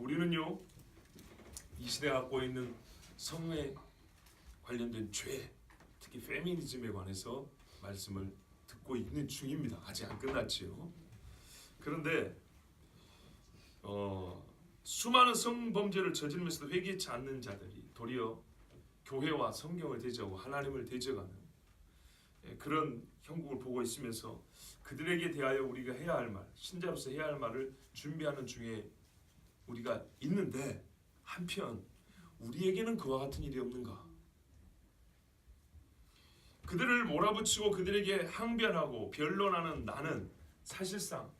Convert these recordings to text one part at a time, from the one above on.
우리는요 이 시대가 갖고 있는 성에 관련된 죄, 특히 페미니즘에 관해서 말씀을 듣고 있는 중입니다. 아직 안 끝났지요. 그런데 수많은 성범죄를 저지르면서도 회개치 않는 자들이 도리어 교회와 성경을 대적하고 하나님을 대적하는 그런 형국을 보고 있으면서 그들에게 대하여 우리가 해야 할 말, 신자로서 해야 할 말을 준비하는 중에 우리가 있는데, 한편 우리에게는 그와 같은 일이 없는가? 그들을 몰아붙이고 그들에게 항변하고 변론하는 나는 사실상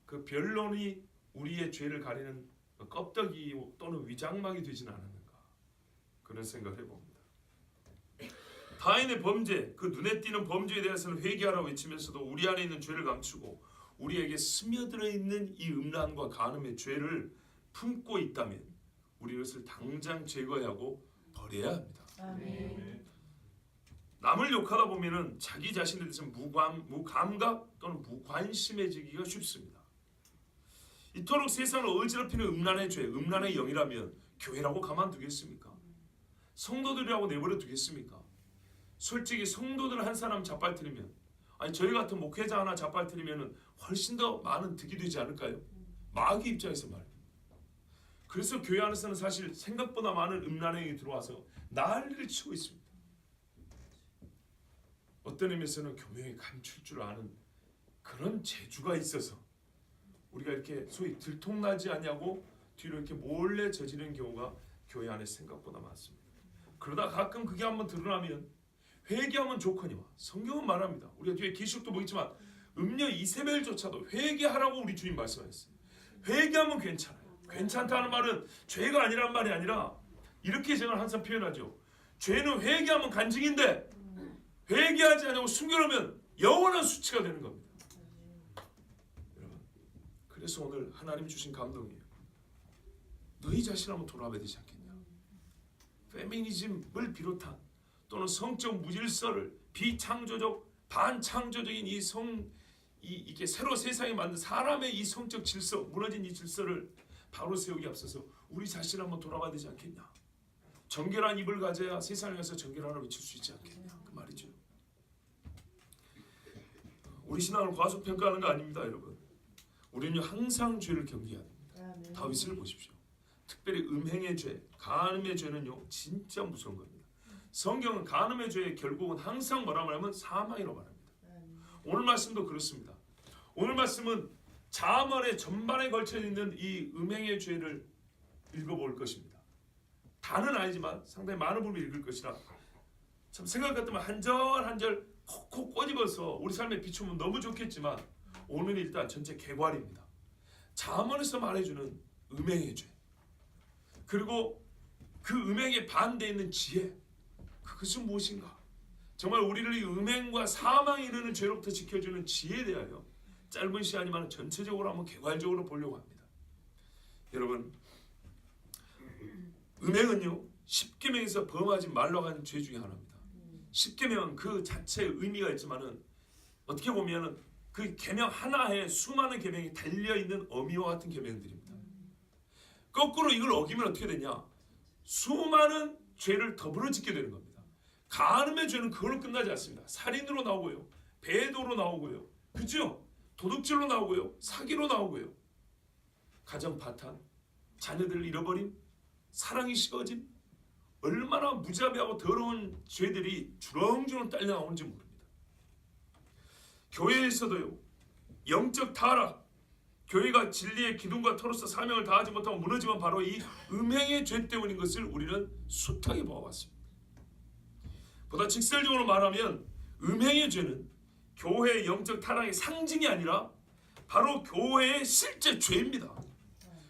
그 변론이 우리의 죄를 가리는 껍데기 또는 위장막이 되지는 않았는가, 그런 생각을 해봅니다. 타인의 범죄, 그 눈에 띄는 범죄에 대해서는 회개하라고 외치면서도 우리 안에 있는 죄를 감추고 우리에게 스며들어 있는 이 음란과 간음의 죄를 품고 있다면 우리 이것을 당장 제거해야 하고 버려야 합니다. 아멘. 남을 욕하다 보면은 자기 자신에 대해서 무감각 또는 무관심해지기가 쉽습니다. 이토록 세상을 어지럽히는 음란의 죄, 음란의 영이라면 교회라고 가만두겠습니까? 성도들이라고 내버려 두겠습니까? 솔직히 성도들 한 사람 잡아뜨리면, 아니 저희 같은 목회자 하나 잡아뜨리면 훨씬 더 많은 득이 되지 않을까요? 마귀 입장에서 말입니다. 그래서 교회 안에서는 사실 생각보다 많은 음란의 영이 들어와서 난리를 치고 있습니다. 어떤 의미에서는 교명이 감출 줄 아는 그런 재주가 있어서 우리가 이렇게 소위 들통나지 않냐고 뒤로 이렇게 몰래 저지르는 경우가 교회 안에 생각보다 많습니다. 그러다 가끔 그게 한번 드러나면 회개하면 좋거니와, 성경은 말합니다. 우리가 뒤에 계시록도 보겠지만 음녀 이세벨조차도 회개하라고 우리 주님 말씀하셨어요. 회개하면 괜찮아요. 괜찮다는 말은 죄가 아니란 말이 아니라 이렇게 제가 항상 표현하죠. 죄는 회개하면 간증인데 회개하지 않고 숨겨놓으면 영원한 수치가 되는 겁니다. 여러분, 그래서 오늘 하나님 주신 감동이에요. 너희 자신 한번 돌아봐야 되지 않겠냐. 페미니즘을 비롯한 또는 성적 무질서를 비창조적 반창조적인 이렇게 새로 세상에 만든 사람의 이 성적 질서, 무너진 이 질서를 바로 세우기 앞서서 우리 자신 한번 돌아봐야 되지 않겠냐. 정결한 입을 가져야 세상에 가서 정결하라고 외칠 수 있지 않겠냐, 그 말이죠. 우리 신앙을 과소평가하는 거 아닙니다, 여러분. 우리는 항상 죄를 경계해야 됩니다. 다윗을 보십시오. 특별히 음행의 죄, 간음의 죄는요 진짜 무서운 겁니다. 성경은 간음의 죄의 결국은 항상 뭐라 말하면 사망이라고 말합니다. 오늘 말씀도 그렇습니다. 오늘 말씀은 잠언의 전반에 걸쳐 있는 이 음행의 죄를 읽어볼 것입니다. 다는 아니지만 상당히 많은 부분을 읽을 것이라 참 생각 같으면 한 절 한 절 콕콕 꼬집어서 우리 삶에 비추면 너무 좋겠지만 오늘 일단 전체 개괄입니다. 잠언에서 말해주는 음행의 죄, 그리고 그 음행에 반대에 있는 지혜, 그것은 무엇인가? 정말 우리를 이 음행과 사망에 이르는 죄로부터 지켜주는 지혜에 대하여 짧은 시간이지만 전체적으로 한번 개괄적으로 보려고 합니다. 여러분, 음행은요 10계명에서 범하지 말라고 하는 죄 중에 하나입니다. 10계명은 그 자체의 의미가 있지만은 어떻게 보면은 그 계명 하나에 수많은 계명이 달려있는 어미와 같은 계명들입니다. 거꾸로 이걸 어기면 어떻게 되냐? 수많은 죄를 더불어 짓게 되는 겁니다. 간음의 죄는 그걸로 끝나지 않습니다. 살인으로 나오고요, 배도로 나오고요, 그죠? 도둑질로 나오고요, 사기로 나오고요, 가정 파탄, 자녀들을 잃어버림, 사랑이 식어짐, 얼마나 무자비하고 더러운 죄들이 주렁주렁 딸려 나오는지 모릅니다. 교회에서도요 영적 타락, 교회가 진리의 기둥과 터로서 사명을 다하지 못하고 무너지면 바로 이 음행의 죄 때문인 것을 우리는 숱하게 보아왔습니다. 보다 직설적으로 말하면 음행의 죄는 교회의 영적 타락의 상징이 아니라 바로 교회의 실제 죄입니다.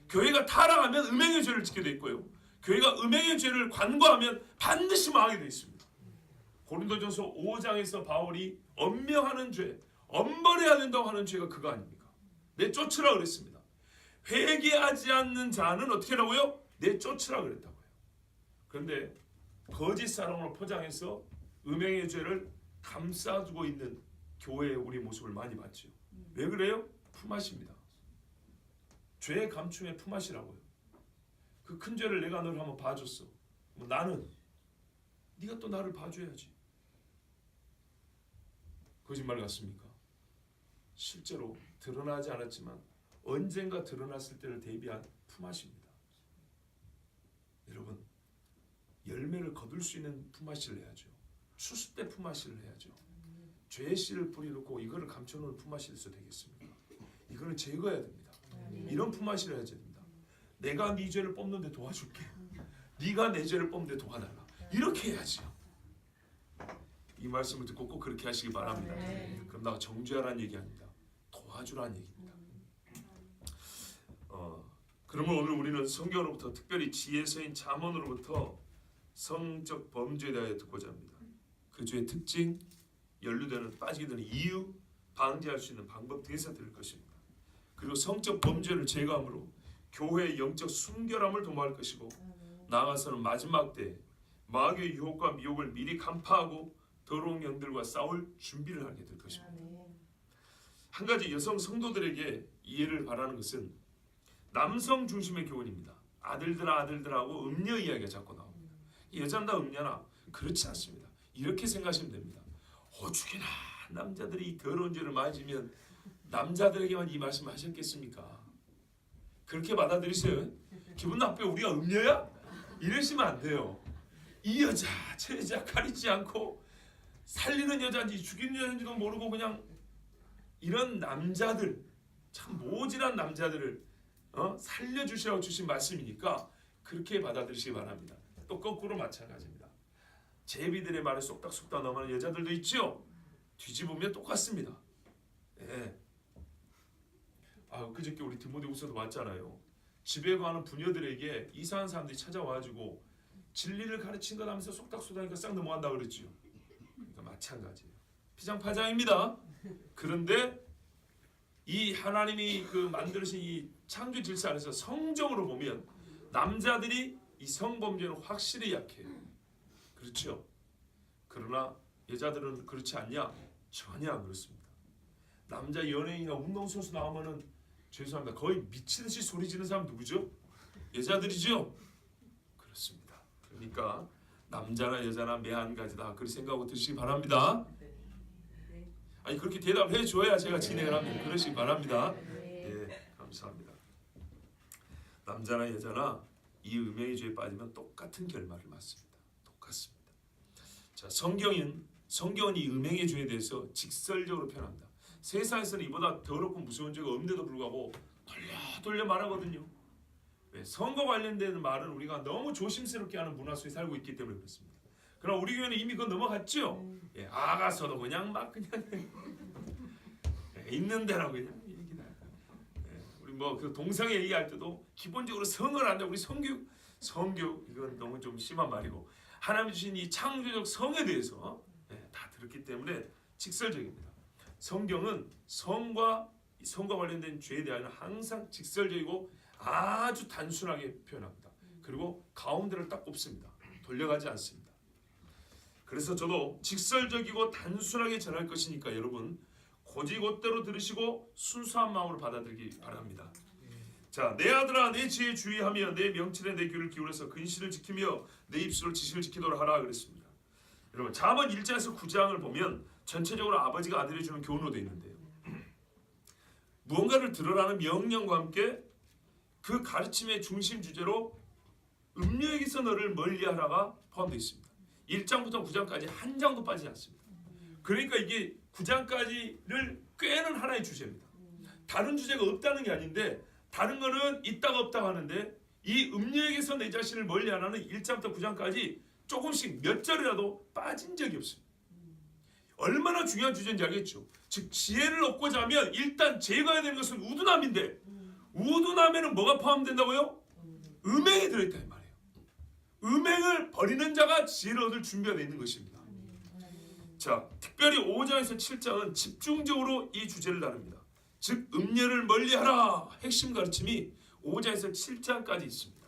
교회가 타락하면 음행의 죄를 짓게 돼 있고요, 교회가 음행의 죄를 간과하면 반드시 망하게 되어 있습니다. 고린도전서 5장에서 바울이 엄명하는 죄, 엄벌해야 된다고 하는 죄가 그거 아닙니까? 내쫓으라 그랬습니다. 회개하지 않는 자는 어떻게 하라고요? 내쫓으라 그랬다고요. 그런데 거짓 사랑으로 포장해서 음행의 죄를 감싸주고 있는 교회의 우리 모습을 많이 봤죠. 왜 그래요? 품앗입니다. 죄의 감춤의 품앗이라고요. 그 큰 죄를 내가 너를 한번 봐줬어. 뭐 나는 네가 또 나를 봐줘야지. 거짓말 같습니까? 실제로 드러나지 않았지만 언젠가 드러났을 때를 대비한 품앗입니다. 여러분, 열매를 거둘 수 있는 품앗이를 해야죠. 추수 때 품앗이를 해야죠. 죄의 씨를 뿌리놓고 이거를 감춰놓은 품앗이에서 되겠습니까? 이거는 제거해야 됩니다. 이런 품앗이를 해야 됩니다. 내가 네 죄를 뽑는데 도와줄게. 네가 내 죄를 뽑는데 도와달라. 이렇게 해야지요. 이 말씀을 듣고 꼭 그렇게 하시기 바랍니다. 그럼 나 정죄하라는 얘기 아닙니다. 도와주라는 얘기입니다. 그러면 오늘 우리는 성경으로부터 특별히 지혜서인 잠언으로부터 성적 범죄에 대하여 듣고자 합니다. 그 죄의 특징, 연루되는 빠지게 되는 이유, 방지할 수 있는 방법 등에서 들을 것입니다. 그리고 성적 범죄를 제거함으로 교회의 영적 순결함을 도모할 것이고 나아가서는 마지막 때 마귀의 유혹과 미혹을 미리 간파하고 더러운 영들과 싸울 준비를 하게 될 것입니다. 한 가지 여성 성도들에게 이해를 바라는 것은 남성 중심의 교훈입니다. 아들들하고 음녀 이야기가 자꾸 나옵니다. 여자는 다 음녀나? 그렇지 않습니다. 이렇게 생각하시면 됩니다. 오죽이나 남자들이 이 더러운 죄를 많이 지면 남자들에게만 이 말씀을 하셨겠습니까? 그렇게 받아들이세요. 기분 나쁘게 우리가 음녀야? 이러시면 안 돼요. 이 여자 저 여자 가리지 않고 살리는 여자인지 죽이는 여자인지도 모르고 그냥 이런 남자들, 참 모질한 남자들을 살려주시라고 주신 말씀이니까 그렇게 받아들이시기 바랍니다. 또 거꾸로 마찬가지입니다. 제비들의 말에 쏙닥쏙닥 넘어가는 여자들도 있죠. 뒤집으면 똑같습니다. 네. 그저께 우리 디모데후서도 봤잖아요. 집에 가는 부녀들에게 이상한 사람들이 찾아와가지고 진리를 가르친 것 하면서 쏙닥쏙닥하니까 싹 넘어간다 그랬죠. 그러니까 마찬가지예요. 피장파장입니다. 그런데 이 하나님이 그 만드신 이 창조 질서 안에서 성정으로 보면 남자들이 이 성범죄는 확실히 약해요. 그렇죠? 그러나 여자들은 그렇지 않냐? 전혀 안 그렇습니다. 남자 연예인이나 운동선수 나오면은 죄송합니다. 거의 미치듯이 소리 지르는 사람 누구죠? 여자들이죠? 그렇습니다. 그러니까 남자나 여자나 매한 가지 다 그렇게 생각하고 드시기 바랍니다. 아니 그렇게 대답을 해줘야 제가 진행을 합니다. 그러시기 바랍니다. 예, 감사합니다. 남자나 여자나 이 음행의 죄에 빠지면 똑같은 결말을 맞습니다. 똑같습니다. 자, 성경은 이 음행의 죄에 대해서 직설적으로 표현합니다. 세상에서는 이보다 더럽고 무서운 죄가 없는데도 불구하고 돌려 말하거든요. 왜? 선거 관련된 말은 우리가 너무 조심스럽게 하는 문화 속에 살고 있기 때문에 그렇습니다. 그러나 우리 교회는 이미 그건 넘어갔죠. 예, 아가서도 그냥 막 그냥 있는 대로 그냥 얘기다. 예, 우리 뭐 그 동성애 얘기할 때도 기본적으로 성을 안다. 우리 성교육 이건 너무 좀 심한 말이고 하나님이 주신 이 창조적 성에 대해서 다 들었기 때문에 직설적입니다. 성경은 성과 관련된 죄에 대하여는 항상 직설적이고 아주 단순하게 표현합니다. 그리고 가운데를 딱 꼽습니다. 돌려가지 않습니다. 그래서 저도 직설적이고 단순하게 전할 것이니까 여러분 곧이곧대로 들으시고 순수한 마음으로 받아들이기 바랍니다. 자, 내 아들아 내 지혜에 주의하며 내 명철에 내 귀를 기울여서 근실을 지키며 내 입술을 지식을 지키도록 하라 그랬습니다. 여러분 잠언 1장에서 9장을 보면 전체적으로 아버지가 아들에게 주는 교훈으로 되어 있는데요. 무언가를 들으라는 명령과 함께 그 가르침의 중심 주제로 음녀에게서 너를 멀리하라가 포함되어 있습니다. 1장부터 9장까지 한 장도 빠지지 않습니다. 그러니까 이게 9장까지를 꿰는 하나의 주제입니다. 다른 주제가 없다는 게 아닌데 다른 거는 있다가 없다가 하는데 이 음녀에게서 내 자신을 멀리하라는 1장부터 9장까지 조금씩 몇 절이라도 빠진 적이 없습니다. 얼마나 중요한 주제인지 알겠죠? 즉 지혜를 얻고자 하면 일단 제거해야 되는 것은 우둔함인데 우둔함에는 뭐가 포함된다고요? 음행이 들어있다 이 말이에요. 음행을 버리는 자가 지혜를 얻을 준비가 되어 있는 것입니다. 자, 특별히 5장에서 7장은 집중적으로 이 주제를 다룹니다. 즉 음녀를 멀리하라 핵심 가르침이 5장에서 7장까지 있습니다.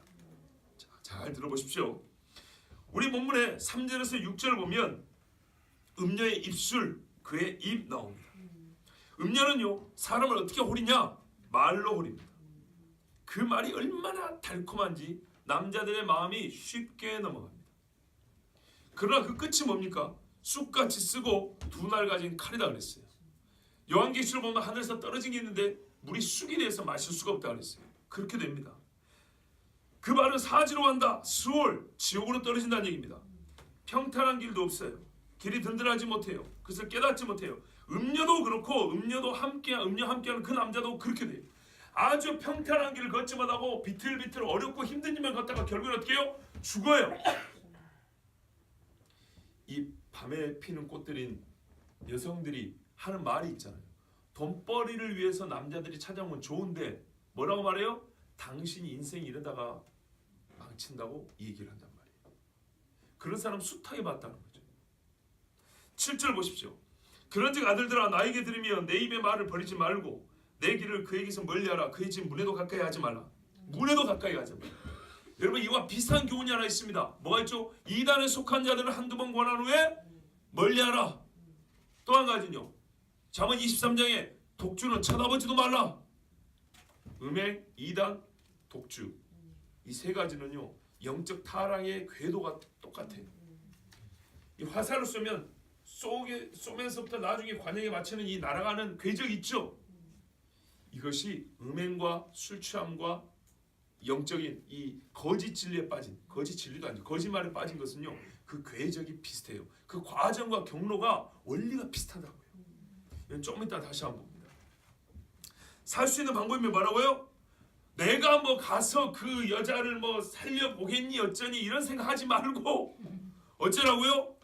자, 잘 들어보십시오. 우리 본문의 3절에서 6절을 보면 음녀의 입술, 그의 입 나옵니다. 음녀는요 사람을 어떻게 호리냐? 말로 호립니다. 그 말이 얼마나 달콤한지 남자들의 마음이 쉽게 넘어갑니다. 그러나 그 끝이 뭡니까? 쑥같이 쓰고 두 날 가진 칼이다 그랬어요. 요한계시록 보면 하늘에서 떨어진 게 있는데 물이 쑥이 돼서 마실 수가 없다 그랬어요. 그렇게 됩니다. 그 말은 사지로 간다. 스올, 지옥으로 떨어진다는 얘기입니다. 평탄한 길도 없어요. 길이 든든하지 못해요. 그것을 깨닫지 못해요. 음녀도 그렇고 음녀 함께하는 그 남자도 그렇게 돼요. 아주 평탄한 길을 걷지 못하고 비틀비틀 어렵고 힘든 일만 걷다가 결국은 어떻게 해요? 죽어요. 이 밤에 피는 꽃들인 여성들이 하는 말이 있잖아요. 돈벌이를 위해서 남자들이 찾아오면 좋은데 뭐라고 말해요? 당신이 인생이 이러다가 망친다고 이 얘기를 한단 말이에요. 그런 사람 숱하게 봤다는 거죠. 7절 보십시오. 그런즉 아들들아 나에게 들으며 내 입의 말을 버리지 말고 내 길을 그에게서 멀리하라. 그의 집 문에도 가까이 하지 말라. 문에도 가까이 하지 말라. 여러분 이와 비슷한 교훈이 하나 있습니다. 뭐가 있죠? 이단에 속한 자들을 한두 번 권한 후에 멀리하라. 또 한 가지는요. 잠언 23장에 독주는 쳐다보지도 말라. 음행, 이단, 독주 이 세 가지는요 영적 타락의 궤도가 똑같아요. 이 화살을 쏘면서부터 나중에 관역에 맞추는 이 날아가는 궤적 있죠. 이것이 음행과 술 취함과 영적인 이 거짓 진리에 빠진 거짓 진리가 아니죠. 거짓말에 빠진 것은요 그 궤적이 비슷해요. 그 과정과 경로가 원리가 비슷하다고요. 이건 조금 이따 다시 한번 봅니다. 살 수 있는 방법이 뭐라고요? 내가 뭐 가서 그 여자를 뭐 살려보겠니 어쩌니 이런 생각하지 말고 어쩌라고요?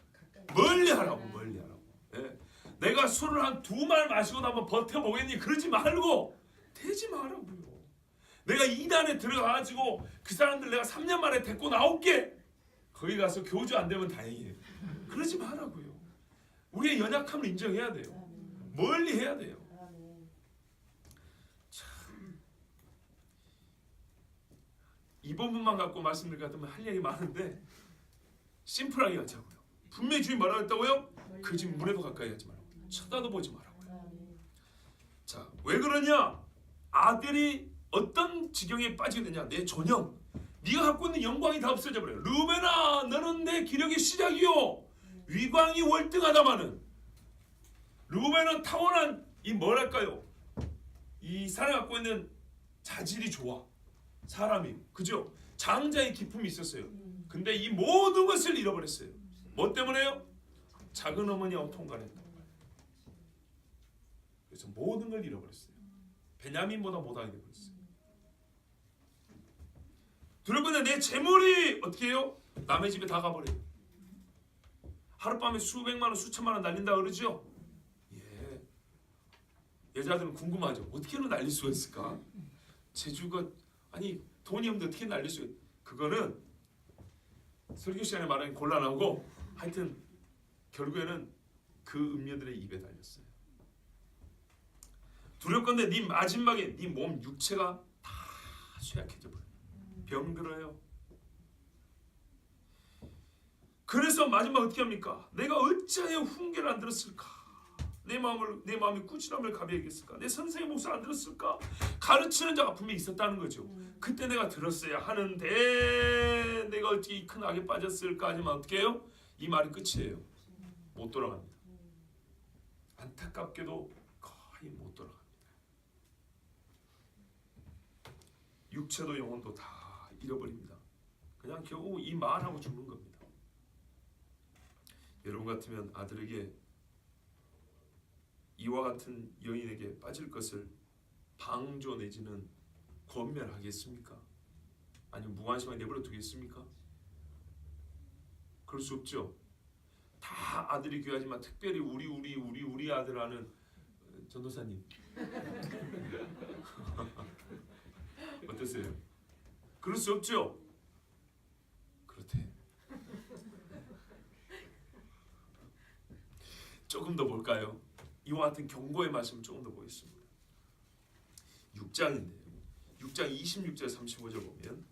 멀리하라고 멀리하라고. 예. 내가 술을 한 2말 마시고도 한번 버텨보겠니 그러지 말고 되지 말라고요. 내가 이단에 들어가가지고 그 사람들 내가 3년 만에 데리고 나올게. 거기 가서 교주 안 되면 다행이에요. 그러지 말라고요. 우리의 연약함을 인정해야 돼요. 멀리 해야 돼요. 참. 이 부분만 갖고 말씀드릴 것 같으면 할 얘기 많은데 심플하게 하자고요. 분명히 주님 뭐라고 했다고요? 그 집 문에도 가까이 하지 말라고. 쳐다도 보지 말라고요. 자, 왜 그러냐? 아들이 어떤 지경에 빠지게 되냐? 내 존영, 네가 갖고 있는 영광이 다 없어져 버려요. 루벤아, 너는 내 기력의 시작이요. 위광이 월등하다마는 루벤은 타고난 이 뭐랄까요? 이 사람이 갖고 있는 자질이 좋아. 사람이 그죠? 장자의 기품이 있었어요. 근데 이 모든 것을 잃어버렸어요. 뭐 때문에요? 작은 어머니하고 통관했다. 그래서 모든 걸 잃어버렸어요. 베냐민보다 못하게 되버렸어요. 두렵건대 내 재물이 어떻게 해요? 남의 집에 다 가버려요. 하룻밤에 수백만 원, 수천만 원 날린다 그러죠? 예. 여자들은 궁금하죠. 어떻게 날릴 수가 있을까? 재주가 아니 돈이 없는데 어떻게 날릴 수가 있을까? 그거는 설교 시간에 말하기 곤란하고 하여튼 결국에는 그 음녀들의 입에 달렸어요. 두렵건대 네 마지막에 네 몸 육체가 다 쇠약해져 버려요. 병들어요. 그래서 마지막 어떻게 합니까? 내가 어찌하여 훈계를 안 들었을까? 내 마음이 꾸지람을 가벼이 했을까? 내 선생의 목소리를 안 들었을까? 가르치는 자가 분명히 있었다는 거죠. 그때 내가 들었어야 하는데 내가 어찌 이 큰 악에 빠졌을까? 하지만 어떻게 해요? 이 말이 끝이에요. 못 돌아갑니다. 안타깝게도 거의 못 돌아갑니다. 육체도 영혼도 다 잃어버립니다. 그냥 겨우 이 말하고 죽는 겁니다. 여러분 같으면 아들에게 이와 같은 여인에게 빠질 것을 방조 내지는 권면하겠습니까? 아니면 무관심하게 내버려 두겠습니까? 그럴 수 없죠. 다 아들이 귀하지만 특별히 우리 아들 하는 전도사님 어떠세요? 그럴 수 없죠. 그렇대. 조금 더 볼까요? 이와 같은 경고의 말씀을 조금 더 보겠습니다. 6장인데요. 6장 26절 35절 보면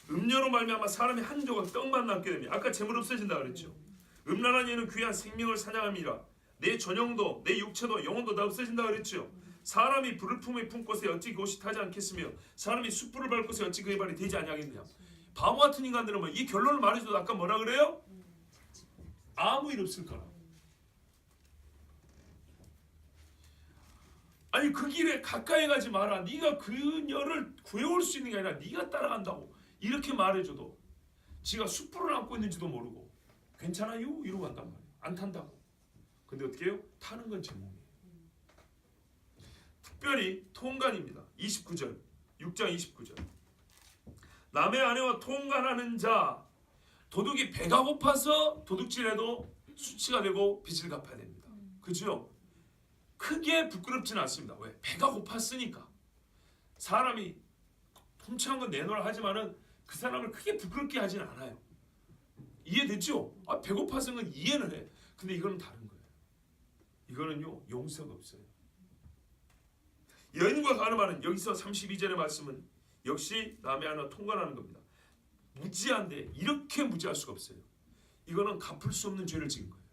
음료로 말미암아 사람이 한 조각 떡만 남게 됩니다. 아까 재물 없어진다 그랬죠. 음란한 이는 귀한 생명을 사냥함이라. 내 전형도 내 육체도 영혼도 다 없어진다 그랬죠. 사람이 불을 품은 곳에 어찌 그것이 타지 않겠으며 사람이 숯불을 밟을 곳에 어찌 그의 발이 되지 아니하겠느냐. 바보 같은 인간들은 뭐 이 결론을 말해줘도 아까 뭐라 그래요? 아무 일 없을 거라. 아니 그 길에 가까이 가지 마라. 네가 그녀를 구해올 수 있는 게 아니라 네가 따라간다고 이렇게 말해줘도 지가 숯불을 안고 있는지도 모르고 괜찮아요? 이러고 간단 말이에요. 안 탄다고. 근데 어떻게 해요? 타는 건 제 몸이에요. 특별히 통간입니다. 29절 6장 29절 남의 아내와 통간하는 자 도둑이 배가 고파서 도둑질해도 수치가 되고 빚을 갚아야 됩니다. 그죠? 크게 부끄럽지는 않습니다. 왜? 배가 고팠으니까. 사람이 훔쳐간 건 내놓으라 하지만은 그 사람을 크게 부끄럽게 하진 않아요. 이해됐죠? 아, 배고파서는 건 이해는 해. 근데 이거는 다른 거예요. 이거는요 용서가 없어요. 여인과 가늠하는 여기서 32절의 말씀은 역시 남의 아내와 통관하는 겁니다. 무지한데 이렇게 무지할 수가 없어요. 이거는 갚을 수 없는 죄를 지은 거예요.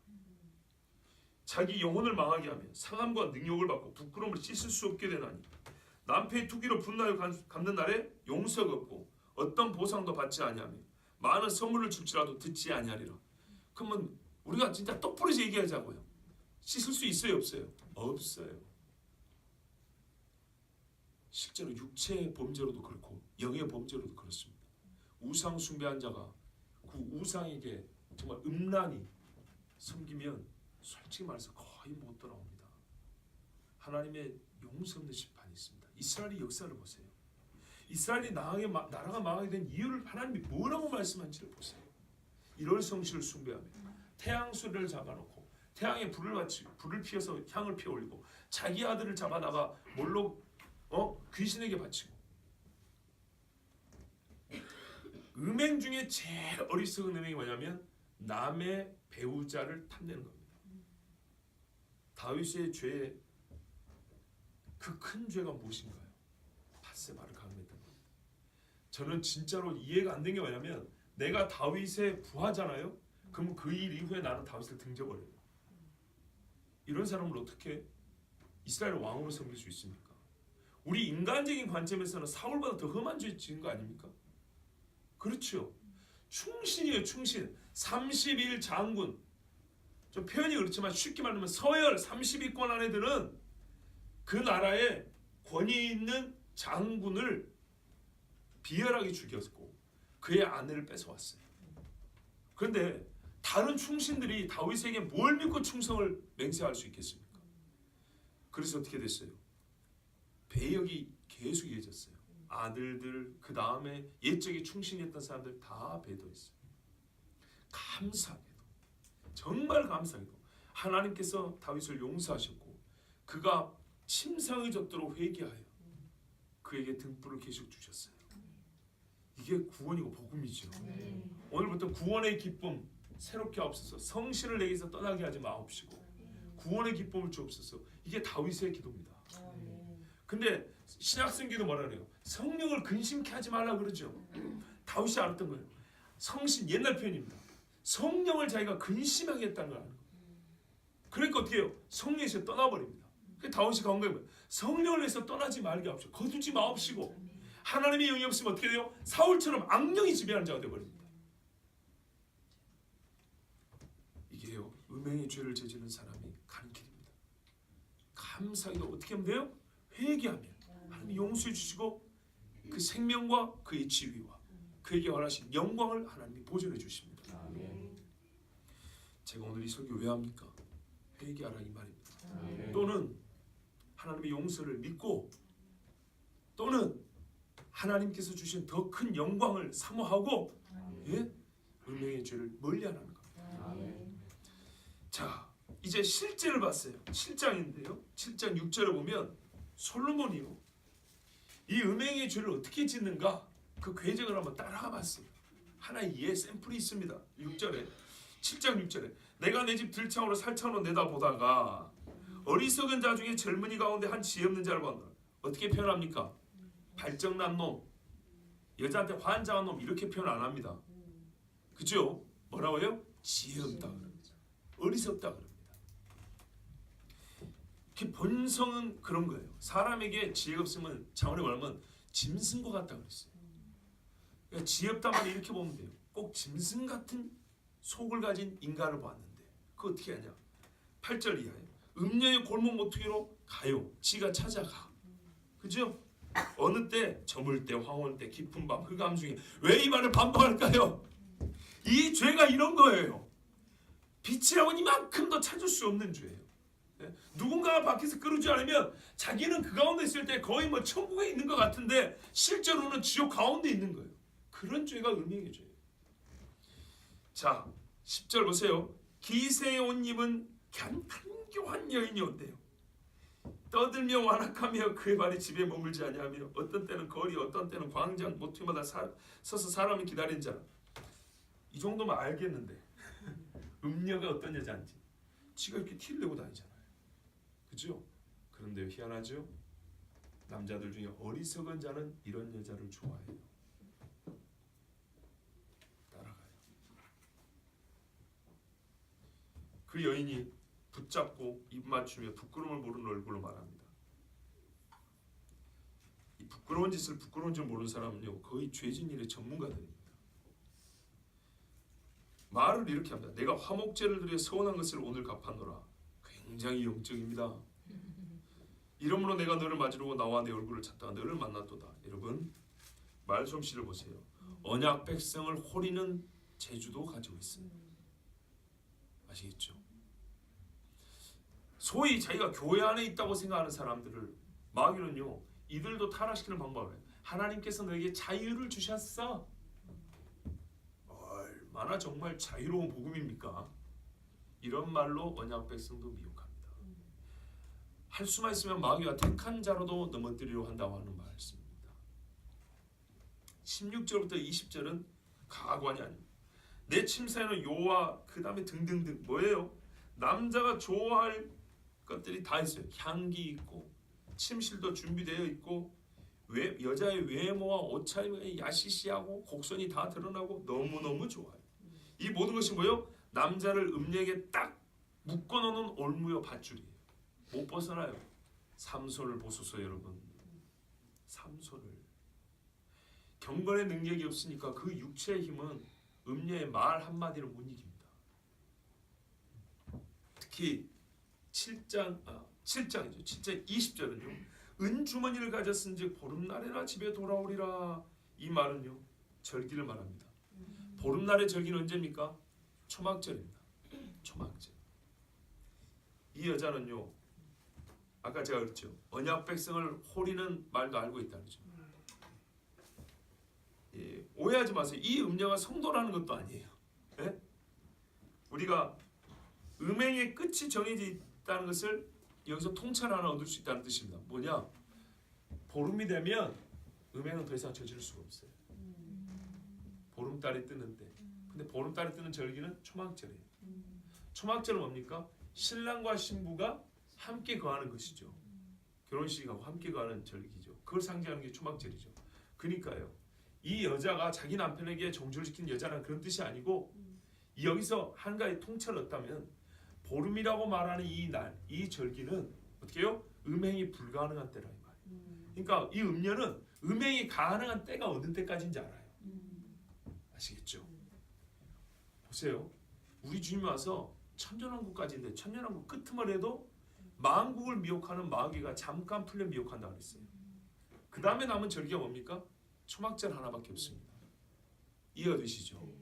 자기 영혼을 망하게 하며 상함과 능욕을 받고 부끄러움을 씻을 수 없게 되나니 남편의 투기로 분노하여 갚는 날에 용서가 없고 어떤 보상도 받지 아니하며 많은 선물을 줄지라도 듣지 아니하리라. 그러면 우리가 진짜 똑부러지 얘기하자고요. 씻을 수 있어요 없어요? 없어요. 실제로 육체의 범죄로도 그렇고 영의 범죄로도 그렇습니다. 우상 숭배한 자가 그 우상에게 정말 음란히 섬기면 솔직히 말해서 거의 못 돌아옵니다. 하나님의 용서 없는 심판이 있습니다. 이스라엘의 역사를 보세요. 이스라엘이 나라가 망하게 된 이유를 하나님이 뭐라고 말씀한지를 보세요. 일월 성실을 숭배하며 태양 소리를 잡아놓고 태양에 불을 피워서 향을 피워올리고 자기 아들을 잡아다가 몰록 귀신에게 바치고 음행 중에 제일 어리석은 음행이 뭐냐면 남의 배우자를 탐내는 겁니다. 다윗의 죄의 그 큰 죄가 무엇인가요? 밧세바를 강요했던 겁니다. 저는 진짜로 이해가 안 된 게 뭐냐면 내가 다윗의 부하잖아요. 그럼 그 일 이후에 나는 다윗을 등져버려요. 이런 사람을 어떻게 이스라엘 왕으로 섬길 수 있습니까? 우리 인간적인 관점에서는 사울보다 더 험한 죄 지은 거 아닙니까? 그렇죠. 충신이에요. 충신. 30일 장군. 좀 표현이 그렇지만 쉽게 말하면 서열 30위권 안에들은 그 나라의 권위 있는 장군을 비열하게 죽였고 그의 아내를 뺏어왔어요. 그런데 다른 충신들이 다윗에게 뭘 믿고 충성을 맹세할 수 있겠습니까? 그래서 어떻게 됐어요? 배역이 계속 이어졌어요. 아들들 그 다음에 옛적에 충신했던 사람들 다 배도했어요. 감사하게도 정말 감사하게도 하나님께서 다윗을 용서하셨고 그가 침상에 젖도록 회개하여 그에게 등불을 계속 주셨어요. 이게 구원이고 복음이죠. 오늘부터 구원의 기쁨 새롭게 하옵소서. 성신을 내게서 떠나게 하지 마옵시고 구원의 기쁨을 주옵소서. 이게 다윗의 기도입니다. 근데 신약성경도 뭐라 그래요? 성령을 근심케 하지 말라 그러죠. 다윗이 알았던 거예요. 성신 옛날 표현입니다. 성령을 자기가 근심하게 했다는 걸 아는 거예요. 그러니까 어떻게 해요? 성령에서 떠나버립니다. 그 다윗이 간 거예요. 성령을 위해서 떠나지 말게 하옵시고 거두지 마옵시고 하나님의 영이 없으면 어떻게 돼요? 사울처럼 악령이 지배하는 자가 되어버립니다. 이게요 음행의 죄를 저지른 사람이 가는 길입니다. 감사하게도 어떻게 하면 돼요? 회개하면 하나님이 용서해 주시고 그 생명과 그의 지위와 그에게 원하신 영광을 하나님이 보존해 주십니다. 제가 오늘 이 설교 왜 합니까? 회개하라 이 말입니다. 또는 하나님의 용서를 믿고 또는 하나님께서 주신 더 큰 영광을 사모하고 음행의 죄를 멀리하라는 겁니다. 자 이제 실제를 봤어요. 7장인데요 7장 6절에 보면 솔로몬이요 이 음행의 죄를 어떻게 짓는가 그 궤적을 한번 따라가 봤어요. 하나의 예 샘플이 있습니다. 6절에 7장 6절에 내가 내 집 들창으로 살창으로 내다보다가 어리석은 자 중에 젊은이 가운데 한 지혜 없는 자를 본다. 어떻게 표현합니까? 발정난 놈, 여자한테 환장한 놈 이렇게 표현 안 합니다. 그죠? 뭐라고요? 지혜 없다 그럽니다. 어리석다 그럽니다. 그 본성은 그런 거예요. 사람에게 지혜가 없으면 장원에 말하면 짐승과 같다 그랬어요. 그러니까 지혜 없단 말을 이렇게 보면 돼요. 꼭 짐승 같은 속을 가진 인간을 보았는데 그거 어떻게 하냐? 8절 이하에 음녀의 골목 모퉁이로 가요. 지가 찾아가. 그죠? 어느 때 저물 때 황혼 때 깊은 밤 흑암 중에 왜 이 말을 반복할까요? 이 죄가 이런 거예요. 빛이라고는 이만큼도 찾을 수 없는 죄예요. 누군가가 밖에서 끌어주지 않으면 자기는 그 가운데 있을 때 거의 뭐 천국에 있는 것 같은데 실제로는 지옥 가운데 있는 거예요. 그런 죄가 음행의 죄예요. 자 10절 보세요. 기세의 옷 입은 간교한 여인이 온대요. 떠들며 완악하며 그의 발이 집에 머물지 아니하며 어떤 때는 거리 어떤 때는 광장 모퉁이마다 서서 사람이 기다린 자. 이 정도면 알겠는데 음녀가 어떤 여자인지 지가 이렇게 티를 내고 다니잖아요. 그죠? 그런데 희한하죠? 남자들 중에 어리석은 자는 이런 여자를 좋아해요. 따라가요. 그 여인이 붙잡고 입 맞추며 부끄러움을 모르는 얼굴로 말합니다. 이 부끄러운 짓을 부끄러운 줄 모르는 사람은요 거의 죄진 일의 전문가들입니다. 말을 이렇게 합니다. 내가 화목제를 드려 서운한 것을 오늘 갚았노라. 굉장히 영적입니다. 이러므로 내가 너를 맞으려고 나와 내 얼굴을 찾다가 너를 만났도다. 여러분 말솜씨를 보세요. 언약 백성을 호리는 재주도 가지고 있습니다. 아시겠죠? 소위 자기가 교회 안에 있다고 생각하는 사람들을 마귀는요 이들도 타락시키는 방법을 해요. 하나님께서 너에게 자유를 주셨어. 얼마나 정말 자유로운 복음입니까? 이런 말로 언약 백성도 미혹합니다. 할 수만 있으면 마귀가 택한 자로도 넘어뜨리려 한다고 하는 말씀입니다. 16절부터 20절은 가관이 아닙니다. 내 침사에는 요와 그 다음에 등등등 뭐예요? 남자가 좋아할 것들이 다 있어요. 향기 있고 침실도 준비되어 있고 여자의 외모와 옷차림이 야시시하고 곡선이 다 드러나고 너무너무 좋아요. 이 모든 것이 뭐예요? 남자를 음력에 딱 묶어놓는 올무요 밧줄이에요. 못 벗어나요. 삼손을 보소서 여러분. 삼손을. 경건의 능력이 없으니까 그 육체의 힘은 음녀의 말 한마디로 못 이깁니다. 특히 7장이죠. 7장 20절은요. 은주머니를 가졌은즉 보름날에나 집에 돌아오리라. 이 말은요. 절기를 말합니다. 보름날의 절기는 언제입니까? 초막절입니다. 초막절. 이 여자는요. 아까 제가 그랬죠. 언약 백성을 호리는 말도 알고 있다는 거죠. 예, 오해하지 마세요. 이 음녀가 성도라는 것도 아니에요. 예? 우리가 음행의 끝이 정해져 있다는 것을 여기서 통찰 하나 얻을 수 있다는 뜻입니다. 뭐냐? 보름이 되면 음행은 더 이상 저지를 수가 없어요. 보름달이 뜨는 때. 근데 보름달이 뜨는 절기는 초막절이에요. 초막절은 뭡니까? 신랑과 신부가 함께 거하는 것이죠. 결혼식하고 함께 거하는 절기죠. 그걸 상징하는 게 초막절이죠. 그러니까요. 이 여자가 자기 남편에게 정죄를 시킨 여자라는 그런 뜻이 아니고 여기서 한 가지 통찰을 얻다면 보름이라고 말하는 이 날, 이 절기는 어떻게 해요? 음행이 불가능한 때라 이 말이에요. 그러니까 이 음녀는 음행이 가능한 때가 어느 때까지인지 알아요. 아시겠죠? 보세요. 우리 주님 와서 천년왕국까지인데 천년왕국 끝을 해도 만국을 미혹하는 마귀가 잠깐 풀려 미혹한다고 그랬어요. 그 다음에 남은 절기가 뭡니까? 초막절 하나밖에 없습니다. 이해가 되시죠?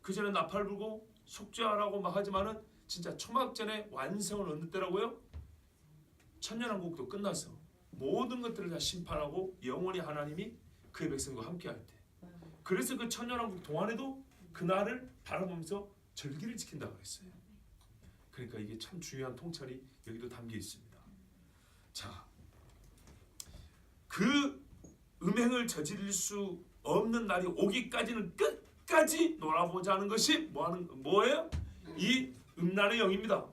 그 전에 나팔 불고 속죄하라고 막 하지만은 진짜 초막절의 완성을 얻는 때라고요? 천년왕국도 끝나서 모든 것들을 다 심판하고 영원히 하나님이 그의 백성과 함께할 때. 그래서 그 천년왕국 동안에도 그날을 바라보면서 절기를 지킨다고 했어요. 그러니까 이게 참 중요한 통찰이 여기도 담겨 있습니다. 자, 그 음행을 저지를 수 없는 날이 오기까지는 끝까지 놀아보자는 것이 뭐예요? 이 음란의 영입니다.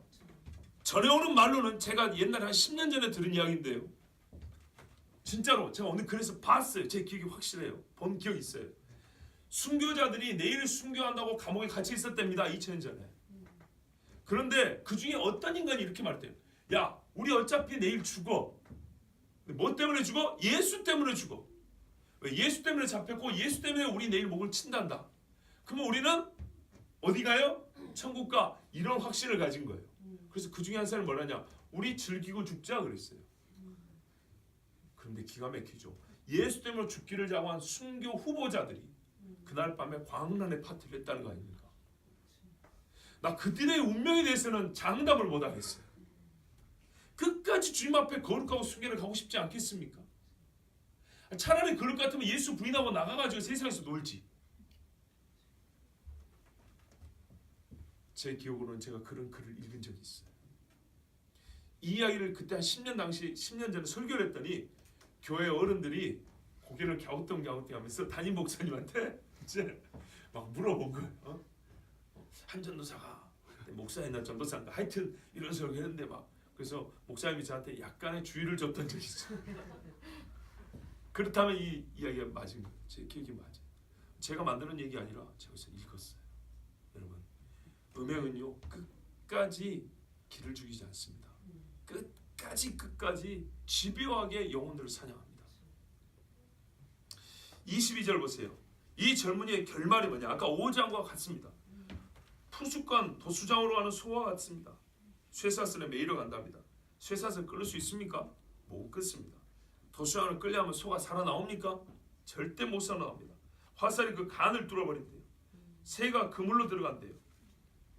전해오는 말로는 제가 옛날에 한 10년 전에 들은 이야기인데요. 진짜로 제가 오늘 그래서 봤어요. 제 기억이 확실해요. 본 기억이 있어요. 순교자들이 내일 순교한다고 감옥에 갇혀 있었답니다. 2000년 전에. 그런데 그 중에 어떤 인간이 이렇게 말했대요. 야, 우리 어차피 내일 죽어. 뭐 때문에 죽어? 예수 때문에 죽어. 왜? 예수 때문에 잡혔고 예수 때문에 우리 내일 목을 친단다. 그러면 우리는 어디 가요? 천국 가. 이런 확신을 가진 거예요. 그래서 그 중에 한 사람이 뭐라냐? 우리 즐기고 죽자 그랬어요. 그런데 기가 막히죠. 예수 때문에 죽기를 자고한 순교 후보자들이 그날 밤에 광란의 파티를 했다는 거 아닙니까? 나 그들의 운명에 대해서는 장담을 못 하겠어요. 끝까지 주님 앞에 거룩하고 순결을 가고 싶지 않겠습니까? 차라리 그럴 것 같으면 예수 부인하고 나가가지고 세상에서 놀지. 제 기억으로는 제가 그런 글을 읽은 적이 있어요. 이 이야기를 그때 한 10년 전에 설교를 했더니 교회 어른들이 고개를 갸우뚱갸우뚱하면서 담임 목사님한테 이제 막 물어본 거예요. 한 전도사가 목사였나 전도사인가 하여튼 이런 소리를 했는데 막 그래서 목사님이 저한테 약간의 주의를 줬던 적이 있어요. 그렇다면 이 이야기가 맞은 거예요. 제 기억이 맞아요. 제가 만드는 얘기 아니라 제가 읽었어요. 여러분, 음행은요 끝까지 길을 죽이지 않습니다. 끝까지 집요하게 영혼들을 사냥합니다. 22절 보세요. 이 젊은이의 결말이 뭐냐? 아까 5장과 같습니다. 푸수간 도수장으로 가는 소와 같습니다. 쇠사슬에 매이러 간답니다. 쇠사슬 끌을 수 있습니까? 못 끌습니다. 도수장을 끌려면 소가 살아나옵니까? 절대 못 살아나옵니다. 화살이 그 간을 뚫어버린대요. 새가 그물로 들어간대요.